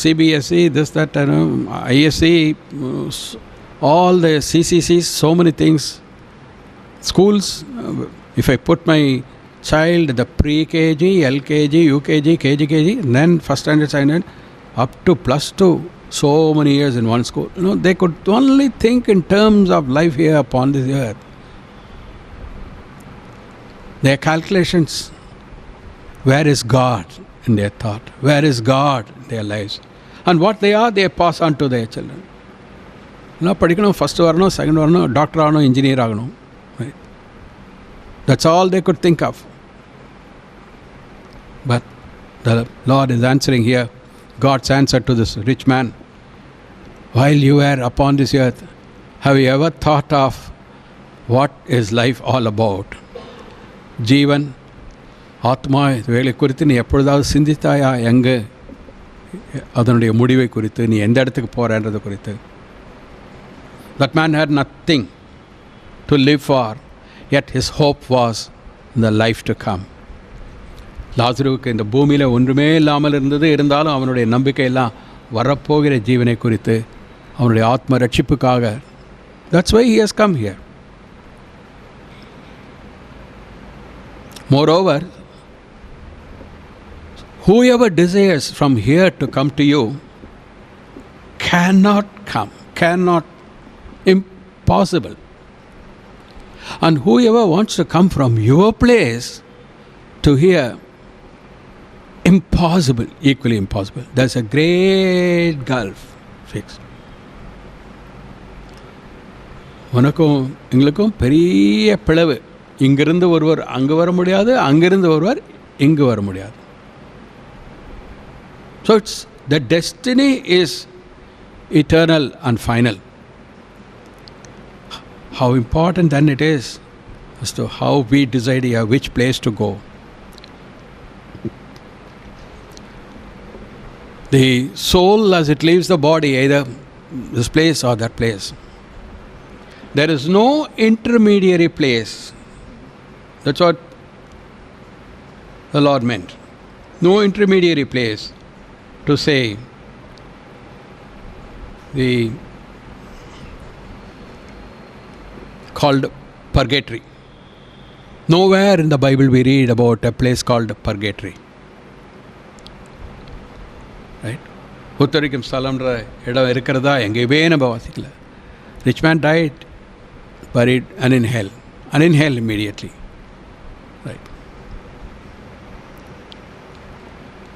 CBSE, this, that, ISE, all the CCCs, so many things. Schools, if I put my child, the pre-KG, LKG, UKG, KG, and then first standard, second, up to plus 2, so many years in one school. They could only think in terms of life here upon this earth. Their calculations, where is God in their thought? Where is God in their lives? And what they are, they pass on to their children. படிக்கணும், first வரணும், second வரணும், doctor ஆகணும், engineer ஆகணும். Right? That's all they could think of. But the Lord is answering here. God's answer to this rich man. While you were upon this earth, have you ever thought of what is life all about? ஜீவன், ஆத்மா, இவைகளை குறித்து நீ எப்பொழுதாவது சிந்தித்தாயா? எங்கே அதனுடைய முடிவை குறித்து, நீ எந்த இடத்துக்கு போகிறன்றது குறித்து. That man had nothing to live for, yet his hope was in the life to come. லாசருவுக்கு இந்த பூமியில் ஒன்றுமே இல்லாமல் இருந்தது, இருந்தாலும் அவனுடைய நம்பிக்கையெல்லாம் வரப்போகிற ஜீவனை குறித்து, அவனுடைய ஆத்ம ரட்சிப்புக்காக. That's why he has come here. Moreover, whoever desires from here to come to you cannot come, impossible. And whoever wants to come from your place to here, impossible, equally impossible. There's a great gulf fixed. உனக்கும் எங்களுக்கும் பெரிய பிளவு. இங்கிருந்து ஒருவர் அங்கு வர முடியாது, அங்கிருந்து ஒருவர் இங்கு வர முடியாது. So the destiny is eternal and final. How important then it is as to how we decide here which place to go. The soul, as it leaves the body, either this place or that place. There is no intermediary place. That's what the Lord meant. No intermediary place to say the called purgatory. Nowhere in the Bible we read about a place called purgatory. Right? உத்தரிக்கும் ஸ்தலம்ன்ற இடம் இருக்கிறதா எங்கேயுமே நம்ம வாசிக்கல. Rich man died, buried, and in hell immediately. Right?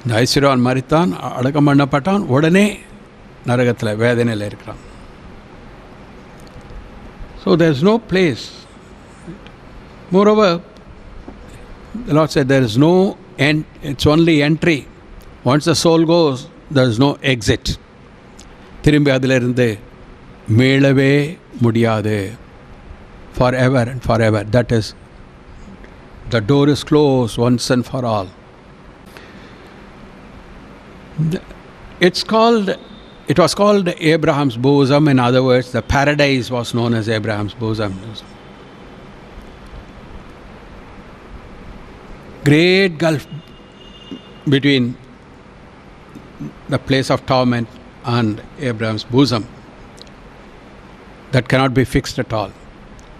இந்த ஐஸ்வர்யவான் மரித்தான், அடக்கம் பண்ணப்பட்டான், உடனே நரகத்தில் வேதனையில் இருக்கிறான். So there is no place. Moreover, the Lord said there is no end, it's only entry. Once the soul goes, there is no exit. திரும்பி அதிலிருந்து மீளவே முடியாது. Forever and forever. That is, the door is closed once and for all. It was called Abraham's bosom. In other words, the paradise was known as Abraham's bosom. Great gulf between the place of torment and Abraham's bosom that cannot be fixed at all.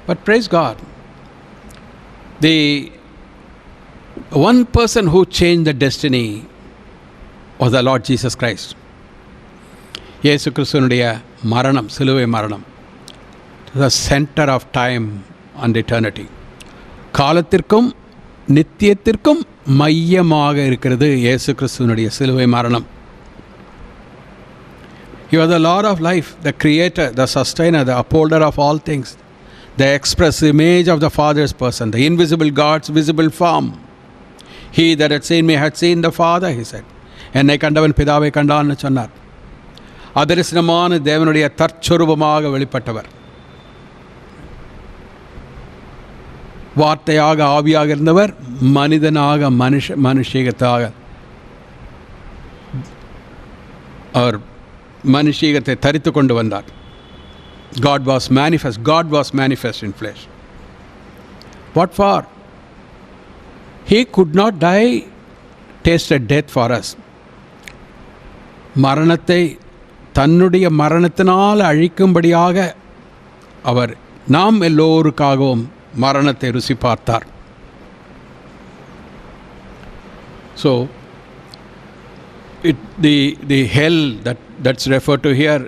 But praise God, the one person who changed the destiny was the Lord Jesus Christ. இயேசு கிறிஸ்துவினுடைய மரணம், சிலுவை மரணம், the center of time and eternity. காலத்திற்கும் நித்தியத்திற்கும் மையமாக இருக்கிறது இயேசு கிறிஸ்துவினுடைய சிலுவை மரணம். He was the Lord of life, the creator, the sustainer, the upholder of all things, the express image of the Father's person, the invisible God's visible form. He that had seen me had seen the Father, he said. என்னை கண்டவன் பிதாவை கண்டான்னு சொன்னார். அதரிசனமான தேவனுடைய தற்சொரூபமாக வெளிப்பட்டவர். வார்த்தையாக ஆவியாக இருந்தவர், மனிதனாக மனுஷீகத்தாக அவர் மனுஷீகத்தை தரித்து கொண்டு வந்தார். God was manifest in flesh. What for? He could not die, tasted death for us. மரணத்தை தன்னுடைய மரணத்தினால் அழிக்கும்படியாக அவர் நாம் எல்லோருக்காகவும் மரணத்தை ருசி பார்த்தார். So the hell that's referred to here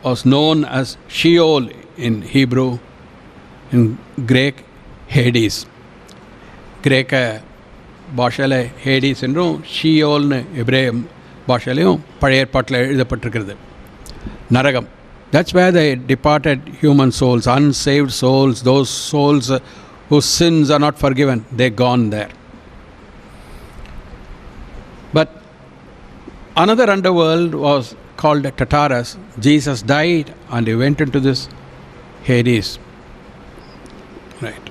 was known as Sheol in Hebrew, in Greek Hades. கிரேக்க பாஷையில் Hades என்றும் ஷியோல்னு எபிரேய பாஷையிலையும் பழைய ஏற்பாட்டில் எழுதப்பட்டிருக்கிறது. நரகம். That's where the departed human souls, unsaved souls, those souls whose sins are not forgiven, they're gone there. But another underworld was called Tartarus. Jesus died and he went into this Hades. Right.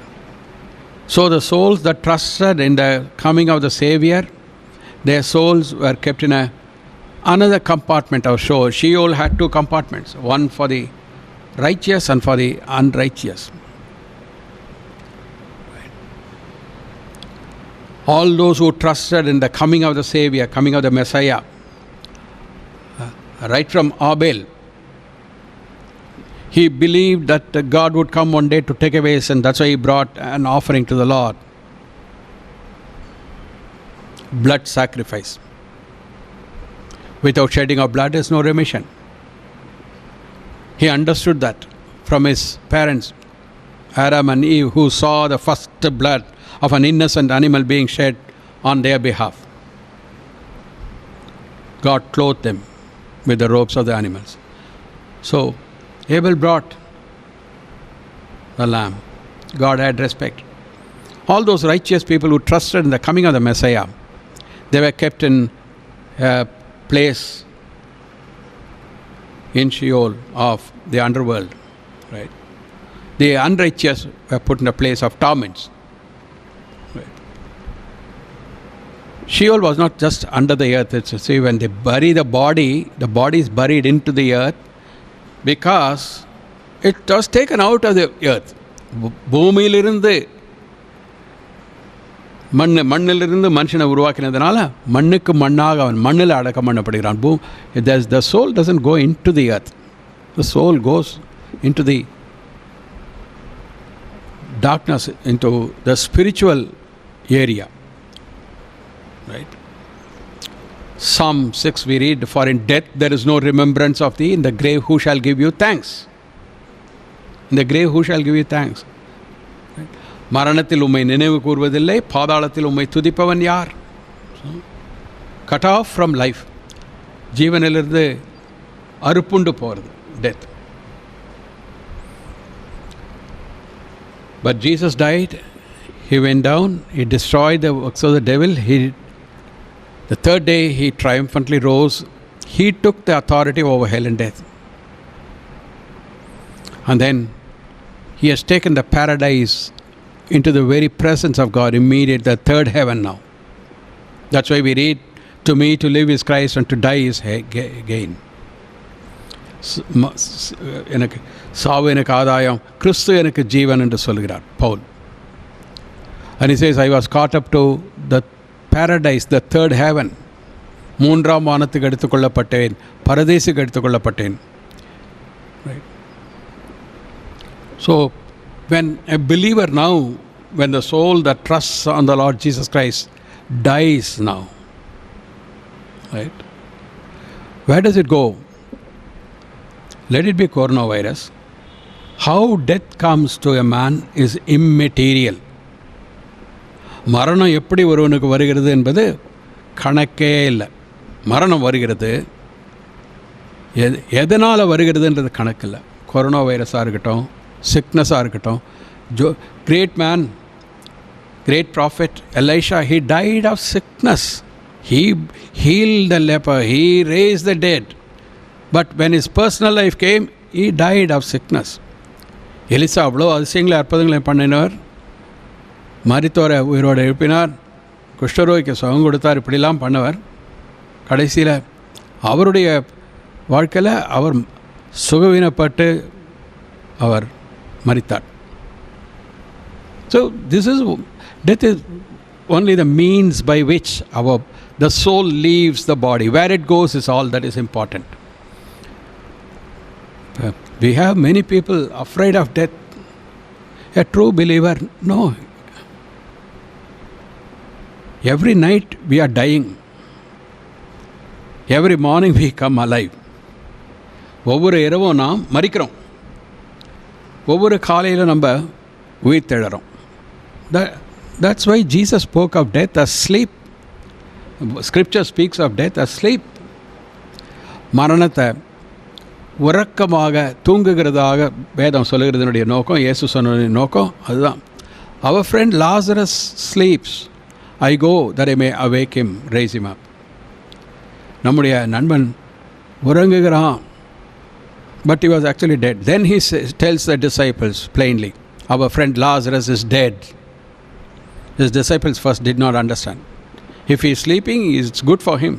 So the souls that trusted in the coming of the Savior, their souls were kept in another compartment of Sheol. Sheol had two compartments, one for the righteous and for the unrighteous. Right. All those who trusted in the coming of the Savior, coming of the Messiah, right from Abel, he believed that God would come one day to take away his sin. That's why he brought an offering to the Lord. Blood sacrifice. Without shedding of blood, there is no remission. He understood that from his parents, Adam and Eve, who saw the first blood of an innocent animal being shed on their behalf. God clothed them with the robes of the animals. So Abel brought the lamb. God had respect. All those righteous people who trusted in the coming of the Messiah, they were kept in a place in Sheol of the underworld. Right? The unrighteous were put in a place of torments. Right? Sheol was not just under the earth. See, when they bury the body is buried into the earth because it was taken out of the earth. பூமியிலிருந்து மண்ணிலிருந்து மனுஷனை உருவாக்கினதுனால மண்ணுக்கு மண்ணாக அவன் மண்ணில் அடக்கம் பண்ணப்படுகிறான். The soul doesn't go into the earth. The soul goes into the darkness, into the spiritual area. Right? Psalm 6 we read, for in death there is no remembrance of thee, in the grave who shall give you thanks? In the grave who shall give you thanks? மரணத்தில் உம்மை நினைவு கூர்வதில்லை, பாதாளத்தில் உம்மை துதிப்பவன் யார்? Cut off from life. ஜீவனிலிருந்து அறுப்புண்டு போகிறது, death. But Jesus died, he went down, he destroyed the works of the devil, the third day he triumphantly rose, he took the authority over hell and death. And then he has taken the paradise into the very presence of God, immediate, the third heaven now. That's why we read, to me to live is Christ and to die is gain. எனக்கு சாவு எனக்கு ஆதாயம், கிறிஸ்து எனக்கு ஜீவன் என்று சொல்கிறார் Pavul. And he says, I was caught up to the paradise, the third heaven. மூன்றாம் வானத்துக்கு எடுத்துக்கொள்ளப்பட்டேன், பரதேசுக்கு எடுத்துக்கொள்ளப்பட்டேன். Right? So when a believer now, when the soul that trusts on the Lord Jesus Christ dies now, right? Where does it go? Let it be coronavirus. How death comes to a man is immaterial. மரணம் எப்படி ஒருவனுக்கு வருகிறது என்பது கணக்கே இல்லை. மரணம் வருகிறது, எதனால் வருகிறதுன்றது கணக்கில்லை. கொரோனா வைரஸாக இருக்கட்டும், சிக்னஸாக இருக்கட்டும். Great man, great prophet Elisha, he died of sickness. He healed the leper, he raised the dead. But when his personal life came, he died of sickness. Elisha அவ்வளோ அதிசயங்களை அற்புதங்களை பண்ணினவர், மரித்தோரை உயிரோடு எழுப்பினார், குஷ்டரோகிக்கு சுகம் கொடுத்தார், இப்படிலாம் பண்ணவர். கடைசியில் அவருடைய வாழ்க்கையில் அவர் சுகவீனப்பட்டு அவர் மரித்தார். So death is only the means by which the soul leaves the body. Where it goes is all that is important. We have many people afraid of death. A true believer, no. Every night we are dying. Every morning we come alive. ஒவ்வொரு இரவும் நாம் மரிக்கிறோம். ஒவ்வொரு காலையில் நம்ம உயிர் தெழறோம். That's why Jesus spoke of death as sleep. Scripture speaks of death as sleep. மரணத்தை உறக்கமாக தூங்குகிறதாக வேதம் சொல்லுகிறதுனுடைய நோக்கம், இயேசு சொன்ன நோக்கம் அதுதான். Our friend Lazarus sleeps. I go that I may awake him, raise him up. நம்முடைய நண்பன் உறங்குகிறான். But he was actually dead. Then he tells the disciples plainly, our friend Lazarus is dead. His disciples first did not understand. If he is sleeping, it's good for him.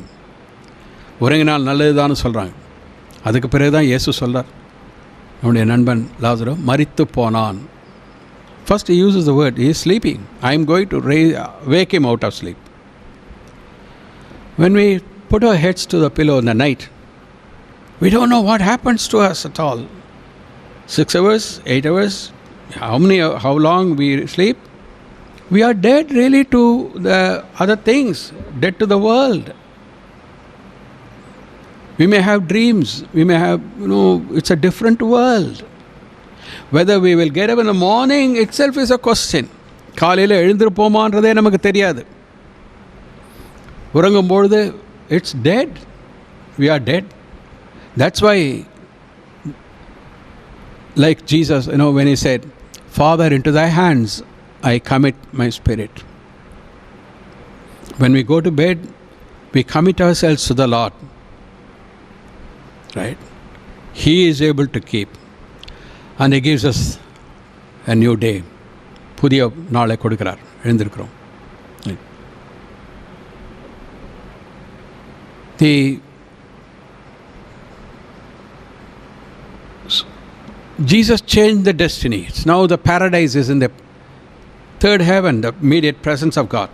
உறங்கினால் நல்லதுதான்னு சொல்கிறாங்க. அதுக்கு பிறகு தான் இயேசு சொல்கிறார், நம்முடைய நண்பன் லாசரு மரித்து போனான். First he uses the word, he is sleeping. I am going to wake him out of sleep. When we put our heads to the pillow in the night, we don't know what happens to us at all. 6 hours, 8 hours, how long we sleep? We are dead really to the other things, dead to the world. We may have dreams, we may have, it's a different world. Whether we will get up in the morning itself is a question. காலையில் எழுந்திருப்போமான்றதே நமக்கு தெரியாது. உறங்கும்பொழுது it's dead. We are dead. That's why, like Jesus, when he said, Father, into thy hands I commit my spirit. When we go to bed, we commit ourselves to the Lord. Right? He is able to keep. And he gives us a new day. புதிய நாளை கொடுக்கிறார். எழுந்திருக்கிறோம். Jesus changed the destiny. Now the paradise is in the third heaven, the immediate presence of God.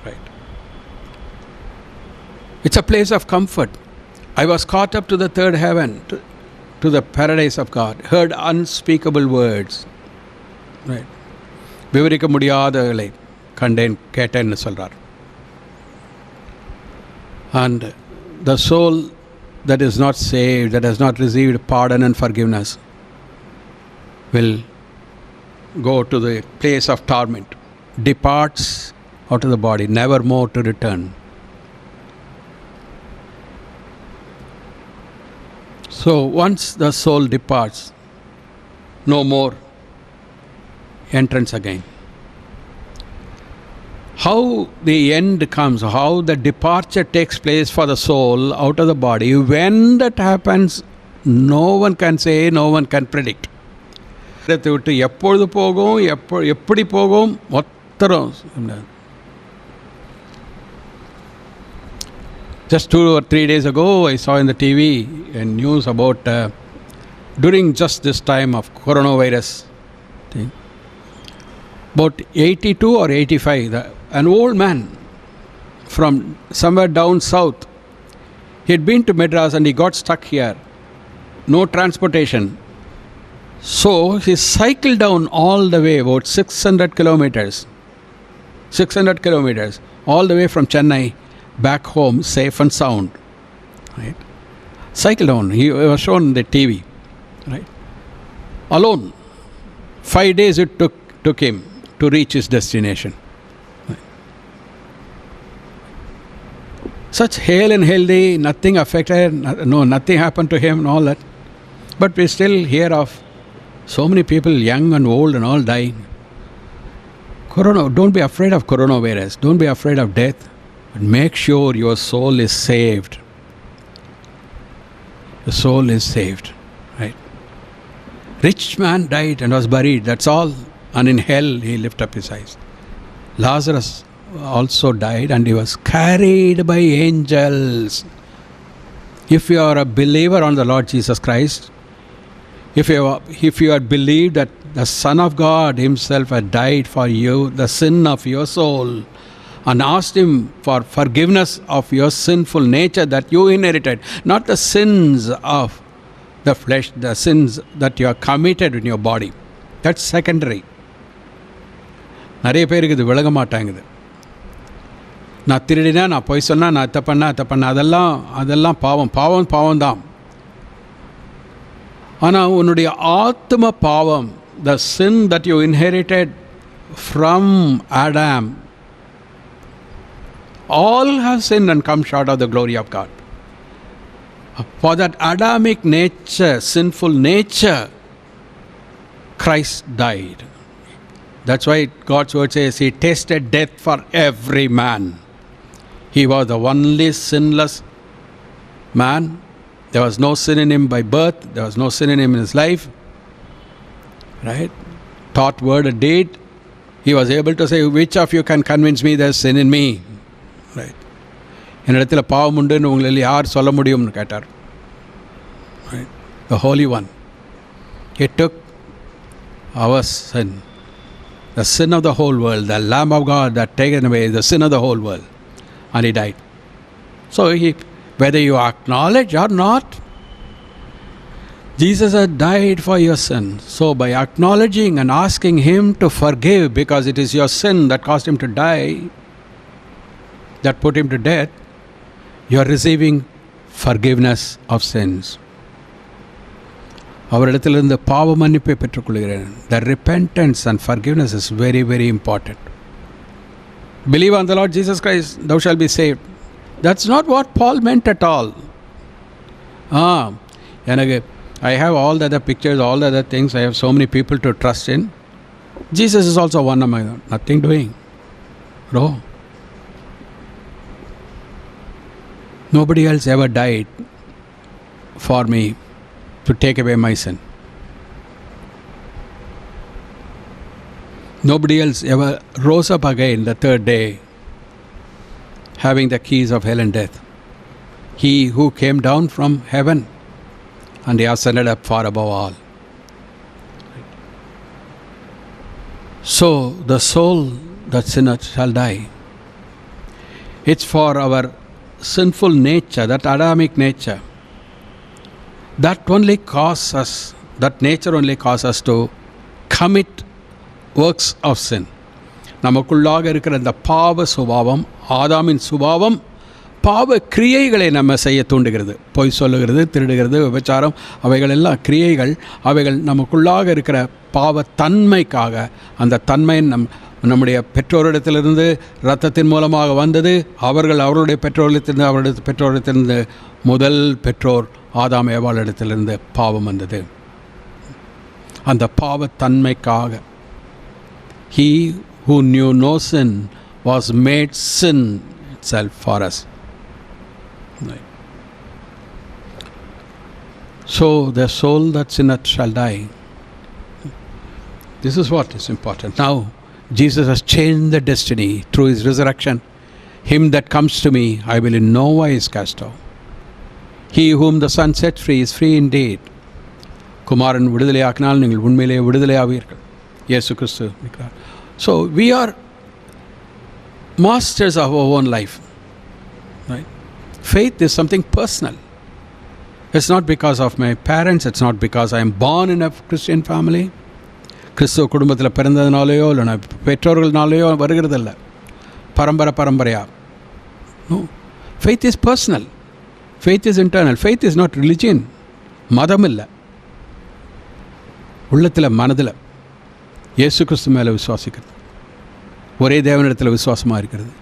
Right? It's a place of comfort. I was caught up to the third heaven, to the paradise of God, heard unspeakable words. Right? விவரிக்க முடியாதவர்களை கண்டேன் கேட்டேன்னு சொல்கிறார். And the soul that is not saved, that has not received pardon and forgiveness, will go to the place of torment, departs out of the body, never more to return. So once the soul departs, no more entrance again. How the end comes, how the departure takes place for the soul out of the body, when that happens, no one can say, no one can predict. இடத்தை விட்டு எப்பொழுது போகும், எப்படி போகும், ஒத்தரும். Just 2 or 3 days ago, I saw in the TV a news about during just this time of coronavirus thing, about 82 or 85, an old man from somewhere down south, he had been to Madras and he got stuck here, no transportation. So he cycled down all the way, about 600 kilometers, all the way from Chennai back home, safe and sound. Right? Cycle down. He was shown on the TV. Right? Alone. 5 days it took him to reach his destination. Right? Such hale and healthy, nothing affected, nothing happened to him and all that. But we still hear of so many people, young and old and all dying. Don't be afraid of coronavirus. Don't be afraid of death. But make sure your soul is saved. The soul is saved. Right? Rich man died and was buried. That's all. And in hell he lifted up his eyes. Lazarus also died and he was carried by angels. If you are a believer on the Lord Jesus Christ, if you had believed that the Son of God himself had died for you, the sin of your soul, and asked him for forgiveness of your sinful nature that you inherited, not the sins of the flesh, the sins that you are committed in your body. That's secondary. நிறைய பேருக்கு இது விளங்க மாட்டாங்குது. நான் திருடினா, நான் பொய் சொன்னா, நான் அத்தை பண்ண அதெல்லாம் பாவம் தான். ஆனால் உன்னுடைய ஆத்ம பாவம், the sin that you inherited from Adam, all have sinned and come short of the glory of God. For that Adamic nature, sinful nature, Christ died. That's why God's word says he tasted death for every man. He was the only sinless man. There was no sin in him by birth. There was no sin in him in his life. Right? Thought, word, and deed. He was able to say, which of you can convince me there's sin in me? Right? என்னிடத்தில் பாவம் உண்டுன்னு உங்களில் யார் சொல்ல முடியும்னு கேட்டார். Right? The Holy One. He took our sin. The sin of the whole world. The Lamb of God that taken away the sin of the whole world. And he died. So whether you acknowledge or not, Jesus had died for your sin. So by acknowledging and asking him to forgive, because it is your sin that caused him to die, that put him to death, you are receiving forgiveness of sins. அவரிடத்திலிருந்து பாவ மன்னிப்பை பெற்றுக்கொள்கிறேன். The repentance and forgiveness is very, very important. Believe on the Lord Jesus Christ, thou shalt be saved. That's not what Paul meant at all. I have all the other pictures, all the other things. I have so many people to trust in. Jesus is also one of my own. Nothing doing. No. Nobody else ever died for me to take away my sin. Nobody else ever rose up again the third day, having the keys of hell and death. He who came down from heaven and he ascended up far above all. So the soul that sinneth shall die. It's for our sinful nature, that Adamic nature. That nature only causes us to commit works of sin. நமக்குள்ளாக இருக்கிற அந்த பாவ சுபாவம், ஆதாமின் சுபாவம், பாவ கிரியைகளை நம்ம செய்ய தூண்டுகிறது. பொய் சொல்லுகிறது, திருடுகிறது, விபச்சாரம், அவைகள் எல்லாம் கிரியைகள். அவைகள் நமக்குள்ளாக இருக்கிற பாவத்தன்மைக்காக, அந்த தன்மை நம்முடைய பெற்றோரிடத்திலிருந்து இரத்தத்தின் மூலமாக வந்தது. அவர்களுடைய பெற்றோரிடத்திலிருந்து முதல் பெற்றோர் ஆதாம் ஏவாளிடத்திலிருந்து பாவம் வந்தது. அந்த பாவத்தன்மைக்காக he who knew no sin was made sin itself for us. Right. So the soul that sinneth shall die. This is what is important. Now Jesus has changed the destiny through his resurrection. Him that comes to me I will in no wise cast out. He whom the Son sets free is free indeed. குமாரன் விடுதலையாக்கினால் நீங்கள் உண்மையிலேயே விடுதலையாவீர்கள். இயேசு கிறிஸ்து. So we are masters of our own life. Right? Faith is something personal. It's not because of my parents. It's not because I am born in a Christian family. கிறிஸ்துவ குடும்பத்தில் பிறந்ததுனாலேயோ இல்லை பெற்றோர்கள்னாலேயோ வருகிறதில்ல. பரம்பரையா. No. Faith is personal. Faith is internal. Faith is not religion. மதம் இல்லை. உள்ளத்தில் மனதில் இயேசு கிறிஸ்து மேலே விசுவாசிக்கிறது, ஒரே தேவனிடத்தில் விசுவாசமாக இருக்கிறது,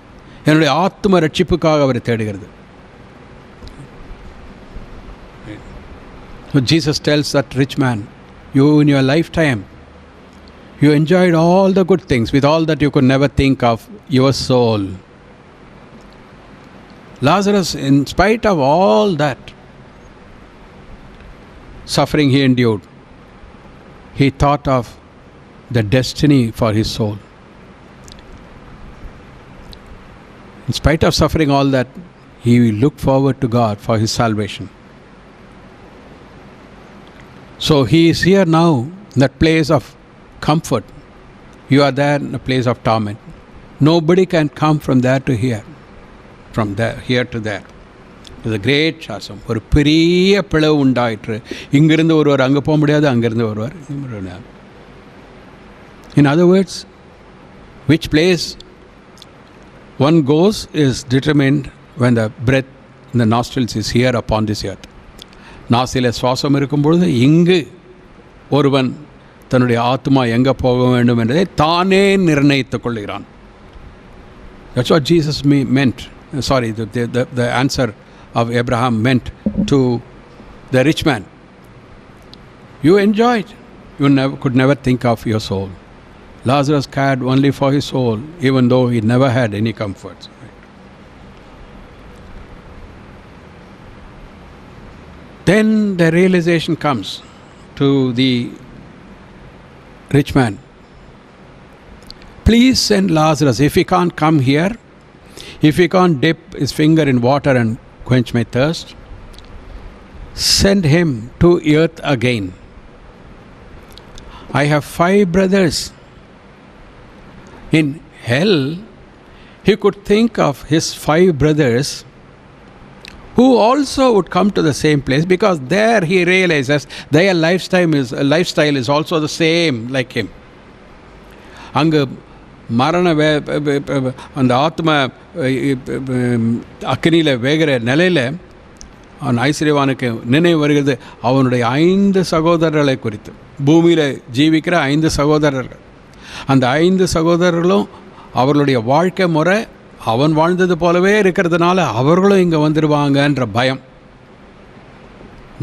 என்னுடைய ஆத்ம ரட்சிப்புக்காக அவரை தேடுகிறது. Jesus tells that rich man, you in your lifetime, you enjoyed all the good things with all that you could never think of your soul. Lazarus, in spite of all that suffering he endured, he thought of the destiny for his soul. In spite of suffering all that, he looked forward to God for his salvation. So he is here now in that place of comfort. You are there in a place of torment. Nobody can come from there to here. From there, here to there. There's a great chasm. ஒரு பெரிய பிளவு உண்டாயிற்று. இங்கிருந்து ஒருவர் அங்கே போக முடியாது, அங்கிருந்து ஒருவர். In other words, which place one goes is determined when the breath in the nostrils is here upon this earth. நாசில சுவாசம் இருக்கும் பொழுது இங்கு ஒருவன் தன்னுடைய ஆத்மா எங்கே போக வேண்டும் என்பதை தானே நிர்ணயித்துக் கொள்கிறான். That's what Jesus meant. Sorry, the answer of Abraham meant to the rich man. You enjoyed. You could never think of your soul. Lazarus cared only for his soul, even though he never had any comforts. Then the realization comes to the rich man. Please send Lazarus. If he can't come here, if he can't dip his finger in water and quench my thirst, send him to earth again. I have 5 brothers. In hell, he could think of his 5 brothers who also would come to the same place, because there he realizes their lifestyle is also the same like him. அங்கு மரண அந்த ஆத்மா அக்னியில் வேகிற நிலையில் அவன் ஐஸ்வர்யவானுக்கு நினைவு வருகிறது அவனுடைய 5 சகோதரர்களை குறித்து. பூமியில் ஜீவிக்கிற 5 சகோதரர்கள். அந்த 5 சகோதரர்களும் அவர்களுடைய வாழ்க்கை முறை அவன் வாழ்ந்தது போலவே இருக்கிறதுனால அவர்களும் இங்கே வந்துடுவாங்கன்ற பயம்.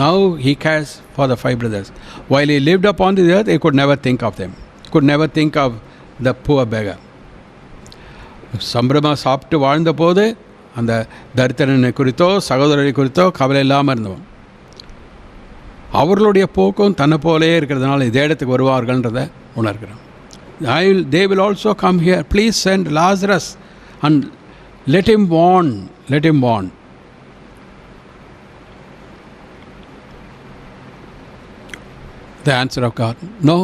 Now he cares for the 5 brothers. While he lived upon the earth, he could never think of them. He could never think of the poor beggar. சம்பிரமா சாப்பிட்டு வாழ்ந்த போது அந்த தரித்திரனை குறித்தோ சகோதரரை குறித்தோ கவலை இல்லாமல் இருந்தவன். அவர்களுடைய போக்கும் தன்னை போலே இருக்கிறதுனால இதே இடத்துக்கு வருவார்கள்ன்றதை உணர்கிறான். They will also come here. Please send Lazarus and let him warn. The answer of God, no.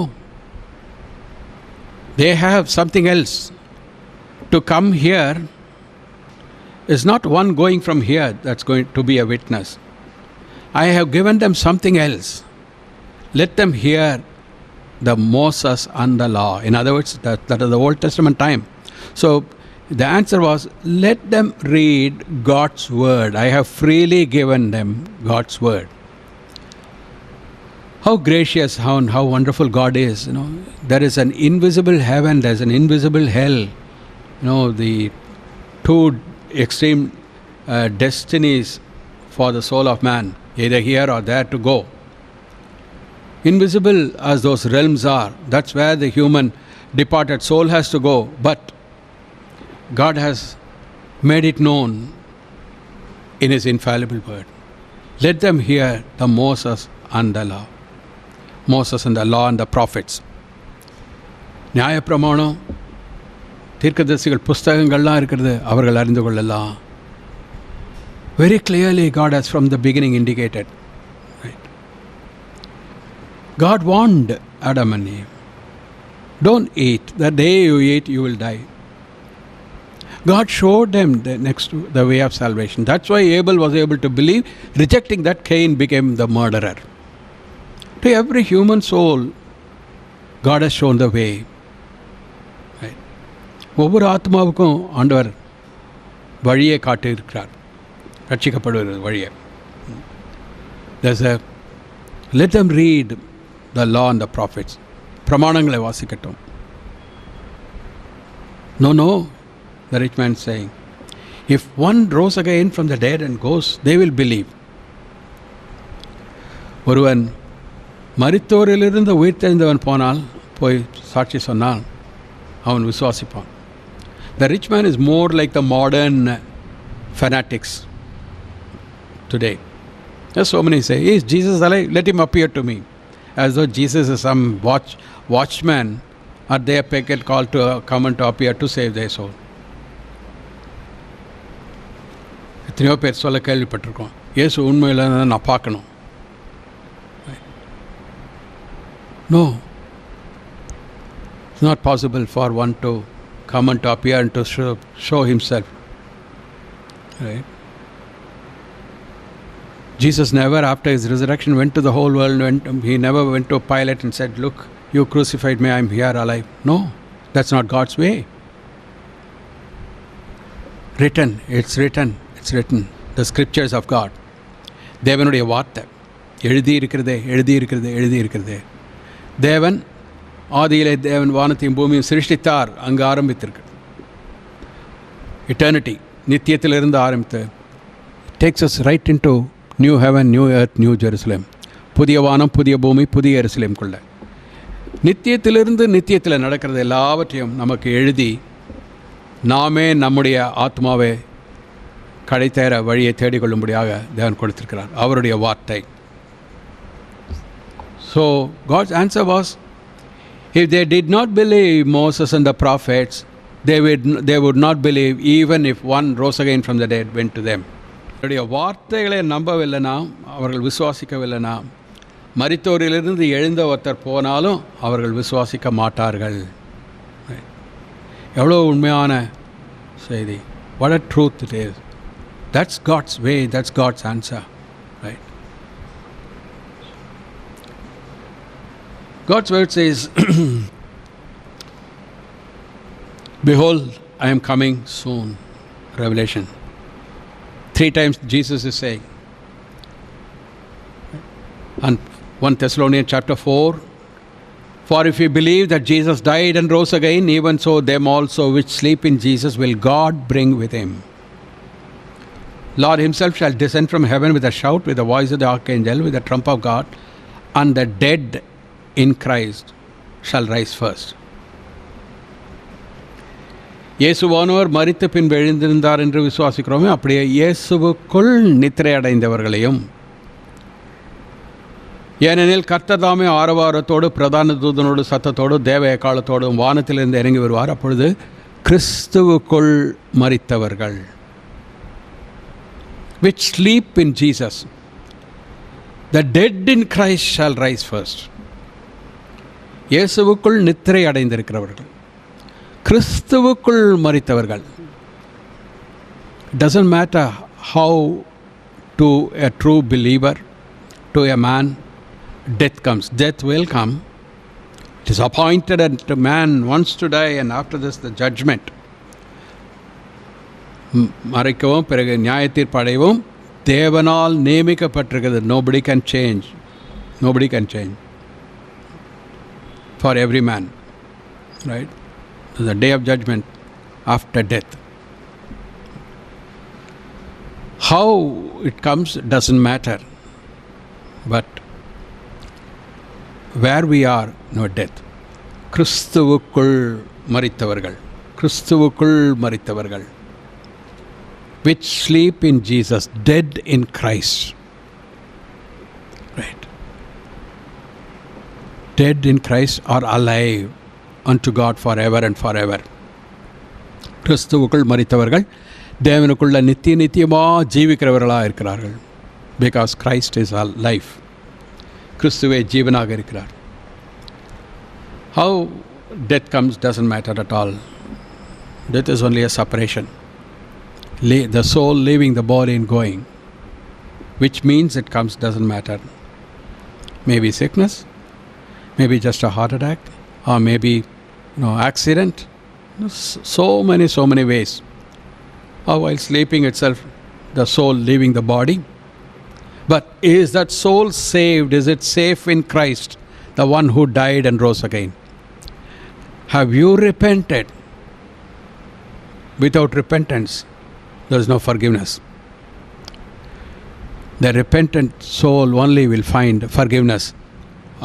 They have something else. To come here is not one going from here that's going to be a witness. I have given them something else. Let them hear the Moses and the law. In other words, that is the Old Testament time. So the answer was, let them read God's word. I have freely given them God's word. How gracious, how wonderful God is. There is an invisible heaven, there is an invisible hell. The 2 extreme destinies for the soul of man, either here or there to go. Invisible as those realms are, that's where the human departed soul has to go. But God has made it known in His infallible word. Let them hear the Moses and the law. Moses and the law and the prophets. நியாய பிரமாணம் தீர்க்கதரிசிகள் புஸ்தகங்கள்லாம் இருக்கிறது, அவர்கள் அறிந்து கொள்ளலாம். Very clearly God has from the beginning indicated. Right? God warned Adam and Eve, don't eat. The day you eat, you will die. God showed them the way of salvation. That's why Abel was able to believe. Rejecting that, Cain became the murderer. To every human soul, God has shown the way. Right? ஒவ்வொரு ஆத்மாவுக்கும் ஆண்டவர் வழியை காட்டியிருக்கிறார், ரட்சிக்கப்படுகிற வழியை. Let them read the law and the prophets. பிரமாணங்களை வாசிக்கட்டும். No, the rich man is saying, if one rose again from the dead and goes, they will believe. ஒருவன் மரித்தோரிலிருந்து உயிர் தெரிந்தவன் போனால், போய் சாட்சி சொன்னால் அவன் விசுவாசிப்பான். The rich man is more like the modern fanatics today. There's so many say, is Jesus alive? Let him appear to me. As though Jesus is some watchman at their packet call to come and to appear to save their soul. எத்தனையோ பேர் சொல்ல கேள்விப்பட்டிருக்கோம், இயேசு உண்மையில் நான் பார்க்கணும். No, it's not possible for one to come and to appear and to show himself. Right? Jesus never, after his resurrection, went to the whole world. He never went to Pilate and said, "Look, you crucified me, I'm here alive." No, that's not God's way. It's written. The scriptures of God. தேவனுடைய வார்த்தை எழுதியிருக்கிறதே. தேவன் ஆதியிலே தேவன் வானத்தையும் பூமியும் சிருஷ்டித்தார். அங்கு ஆரம்பித்திருக்கு. Eternity, நித்தியத்திலிருந்து ஆரம்பித்து takes us right into new heaven, new earth, new Jerusalem. புதிய வானம், புதிய பூமி, புதிய எருசலேமுக்குள்ள நித்தியத்திலிருந்து நித்தியத்தில் நடக்கிறது எல்லாவற்றையும் நமக்கு எழுதி நாமே நம்முடைய ஆத்மாவை கடைத்தேற வழியை தேடிக்கொள்ளும்படியாக தேவன் கொடுத்திருக்கிறார் அவருடைய வார்த்தை. So God's answer was, if they did not believe Moses and the prophets, they would not believe even if one rose again from the dead went to them. அவருடைய வார்த்தைகளை நம்பவில்லைனா, அவர்கள் விசுவாசிக்கவில்லைனா, மரித்தோரிலிருந்து எழுந்த ஒருத்தர் போனாலும் அவர்கள் விசுவாசிக்க மாட்டார்கள். எவ்வளோ உண்மையான செய்தி. What a truth it is. That's God's way, that's God's answer. Right? God's word says, behold, I am coming soon. Revelation. 3 times Jesus is saying. And 1 Thessalonians chapter 4, for if we believe that Jesus died and rose again, even so them also which sleep in Jesus will God bring with him. Lord himself shall descend from heaven with a shout, with the voice of the archangel, with the trump of God, and the dead in Christ shall rise first. இயேசுவானவர் மரித்த பின் எழுந்திருந்தார் என்று விசுவாசிக்கிறோமே, அப்படியே இயேசுவுக்குள் நித்திரை அடைந்தவர்களையும், ஏனெனில் கர்த்தர் தாமே ஆரவாரத்தோடு பிரதான தூதனோடு சத்தத்தோடு தேவ எக்காலத்தோடும் வானத்திலிருந்து இறங்கி வருவார். அப்பொழுது கிறிஸ்துவுக்குள் மரித்தவர்கள், which sleep in Jesus, the dead in Christ shall rise first. இயேசுவுக்குள் நித்திரை அடைந்திருக்கிறவர்கள், கிறிஸ்துவுக்குள் மரித்தவர்கள். Doesn't matter how to a true believer, to a man, death comes. Death will come. It is appointed that a man wants to die, and after this the judgment. மறைக்கவும் பிறகு நியாய தீர்ப்படையவும் தேவனால் நியமிக்கப்பட்டிருக்கிறது. Nobody can change for every man, right? The day of judgment after death. How it comes doesn't matter, but where we are, no death. கிறிஸ்துவுக்குள் மரித்தவர்கள், which sleep in Jesus, dead in Christ. Right? Dead in Christ are alive unto God forever and forever. கிறிஸ்துவுக்குள் மரித்தவர்கள் தேவனுக்குள்ள நித்தியமாக ஜீவிக்கிறவர்களாக இருக்கிறார்கள். Because Christ is our life. கிறிஸ்துவே ஜீவனாக இருக்கிறார். How death comes doesn't matter at all. Death is only a separation. The soul leaving the body and going. Which means it comes doesn't matter. Maybe sickness, maybe just a heart attack, or maybe accident. So many ways. Or while sleeping itself, the soul leaving the body. But is that soul saved? Is it safe in Christ, the one who died and rose again? Have you repented? Without repentance, there is no forgiveness. The repentant soul only will find forgiveness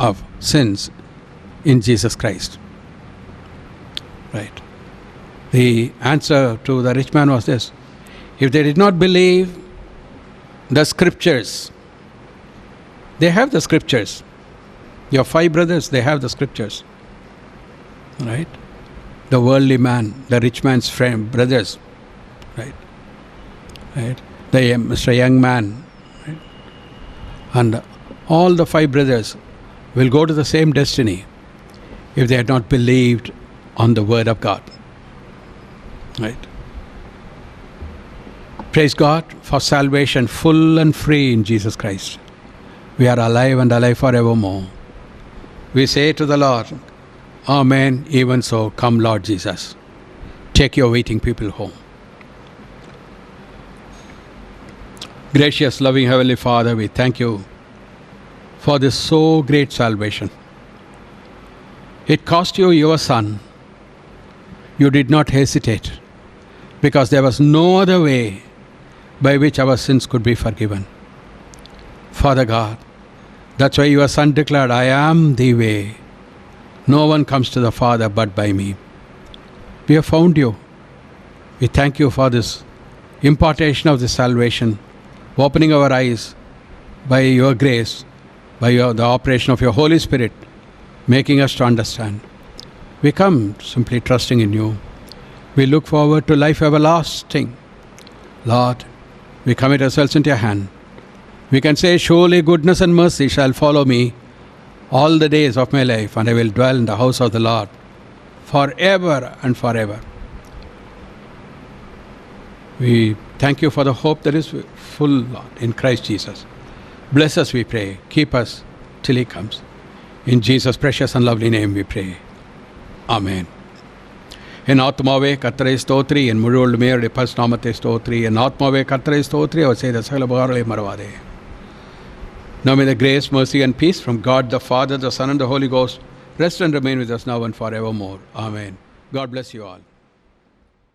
of sins in Jesus Christ. Right? The answer to the rich man was this: if they did not believe the scriptures, they have the scriptures. Your 5 brothers, they have the scriptures. Right? The worldly man, the rich man's friend, brothers. Right? Mr. Young Man. Right? And all the 5 brothers will go to the same destiny if they had not believed on the word of God. Right? Praise God for salvation full and free in Jesus Christ. We are alive and alive forevermore. We say to the Lord, Amen, even so, come Lord Jesus. Take your waiting people home. Gracious, loving Heavenly Father, we thank you for this so great salvation. It cost you your Son. You did not hesitate because there was no other way by which our sins could be forgiven. Father God, that's why your Son declared, I am the way. No one comes to the Father but by me. We have found you. We thank you for this impartation of the salvation, opening our eyes by your grace, by the operation of your Holy Spirit, making us to understand. We come simply trusting in you. We look forward to life everlasting. Lord, we commit ourselves into your hand. We can say, surely goodness and mercy shall follow me all the days of my life, and I will dwell in the house of the Lord forever and forever. We thank you for the hope that is full, Lord, in Christ Jesus. Bless us, we pray. Keep us till he comes. In Jesus' precious and lovely name we pray. Amen. என் ஆத்மாவே கர்த்தரை ஸ்தோத்திரி, என் முழு உள்ளுமே அவருடைய பரிசுநாமத்தை ஸ்தோத்திரி. என் ஆத்மாவே கர்த்தரை ஸ்தோத்திரி, அவர் செய்த சகல உபகாரங்களை மறவாதே. Now may the grace, mercy and peace from God the Father, the Son and the Holy Ghost rest and remain with us now and forevermore. Amen. God bless you all.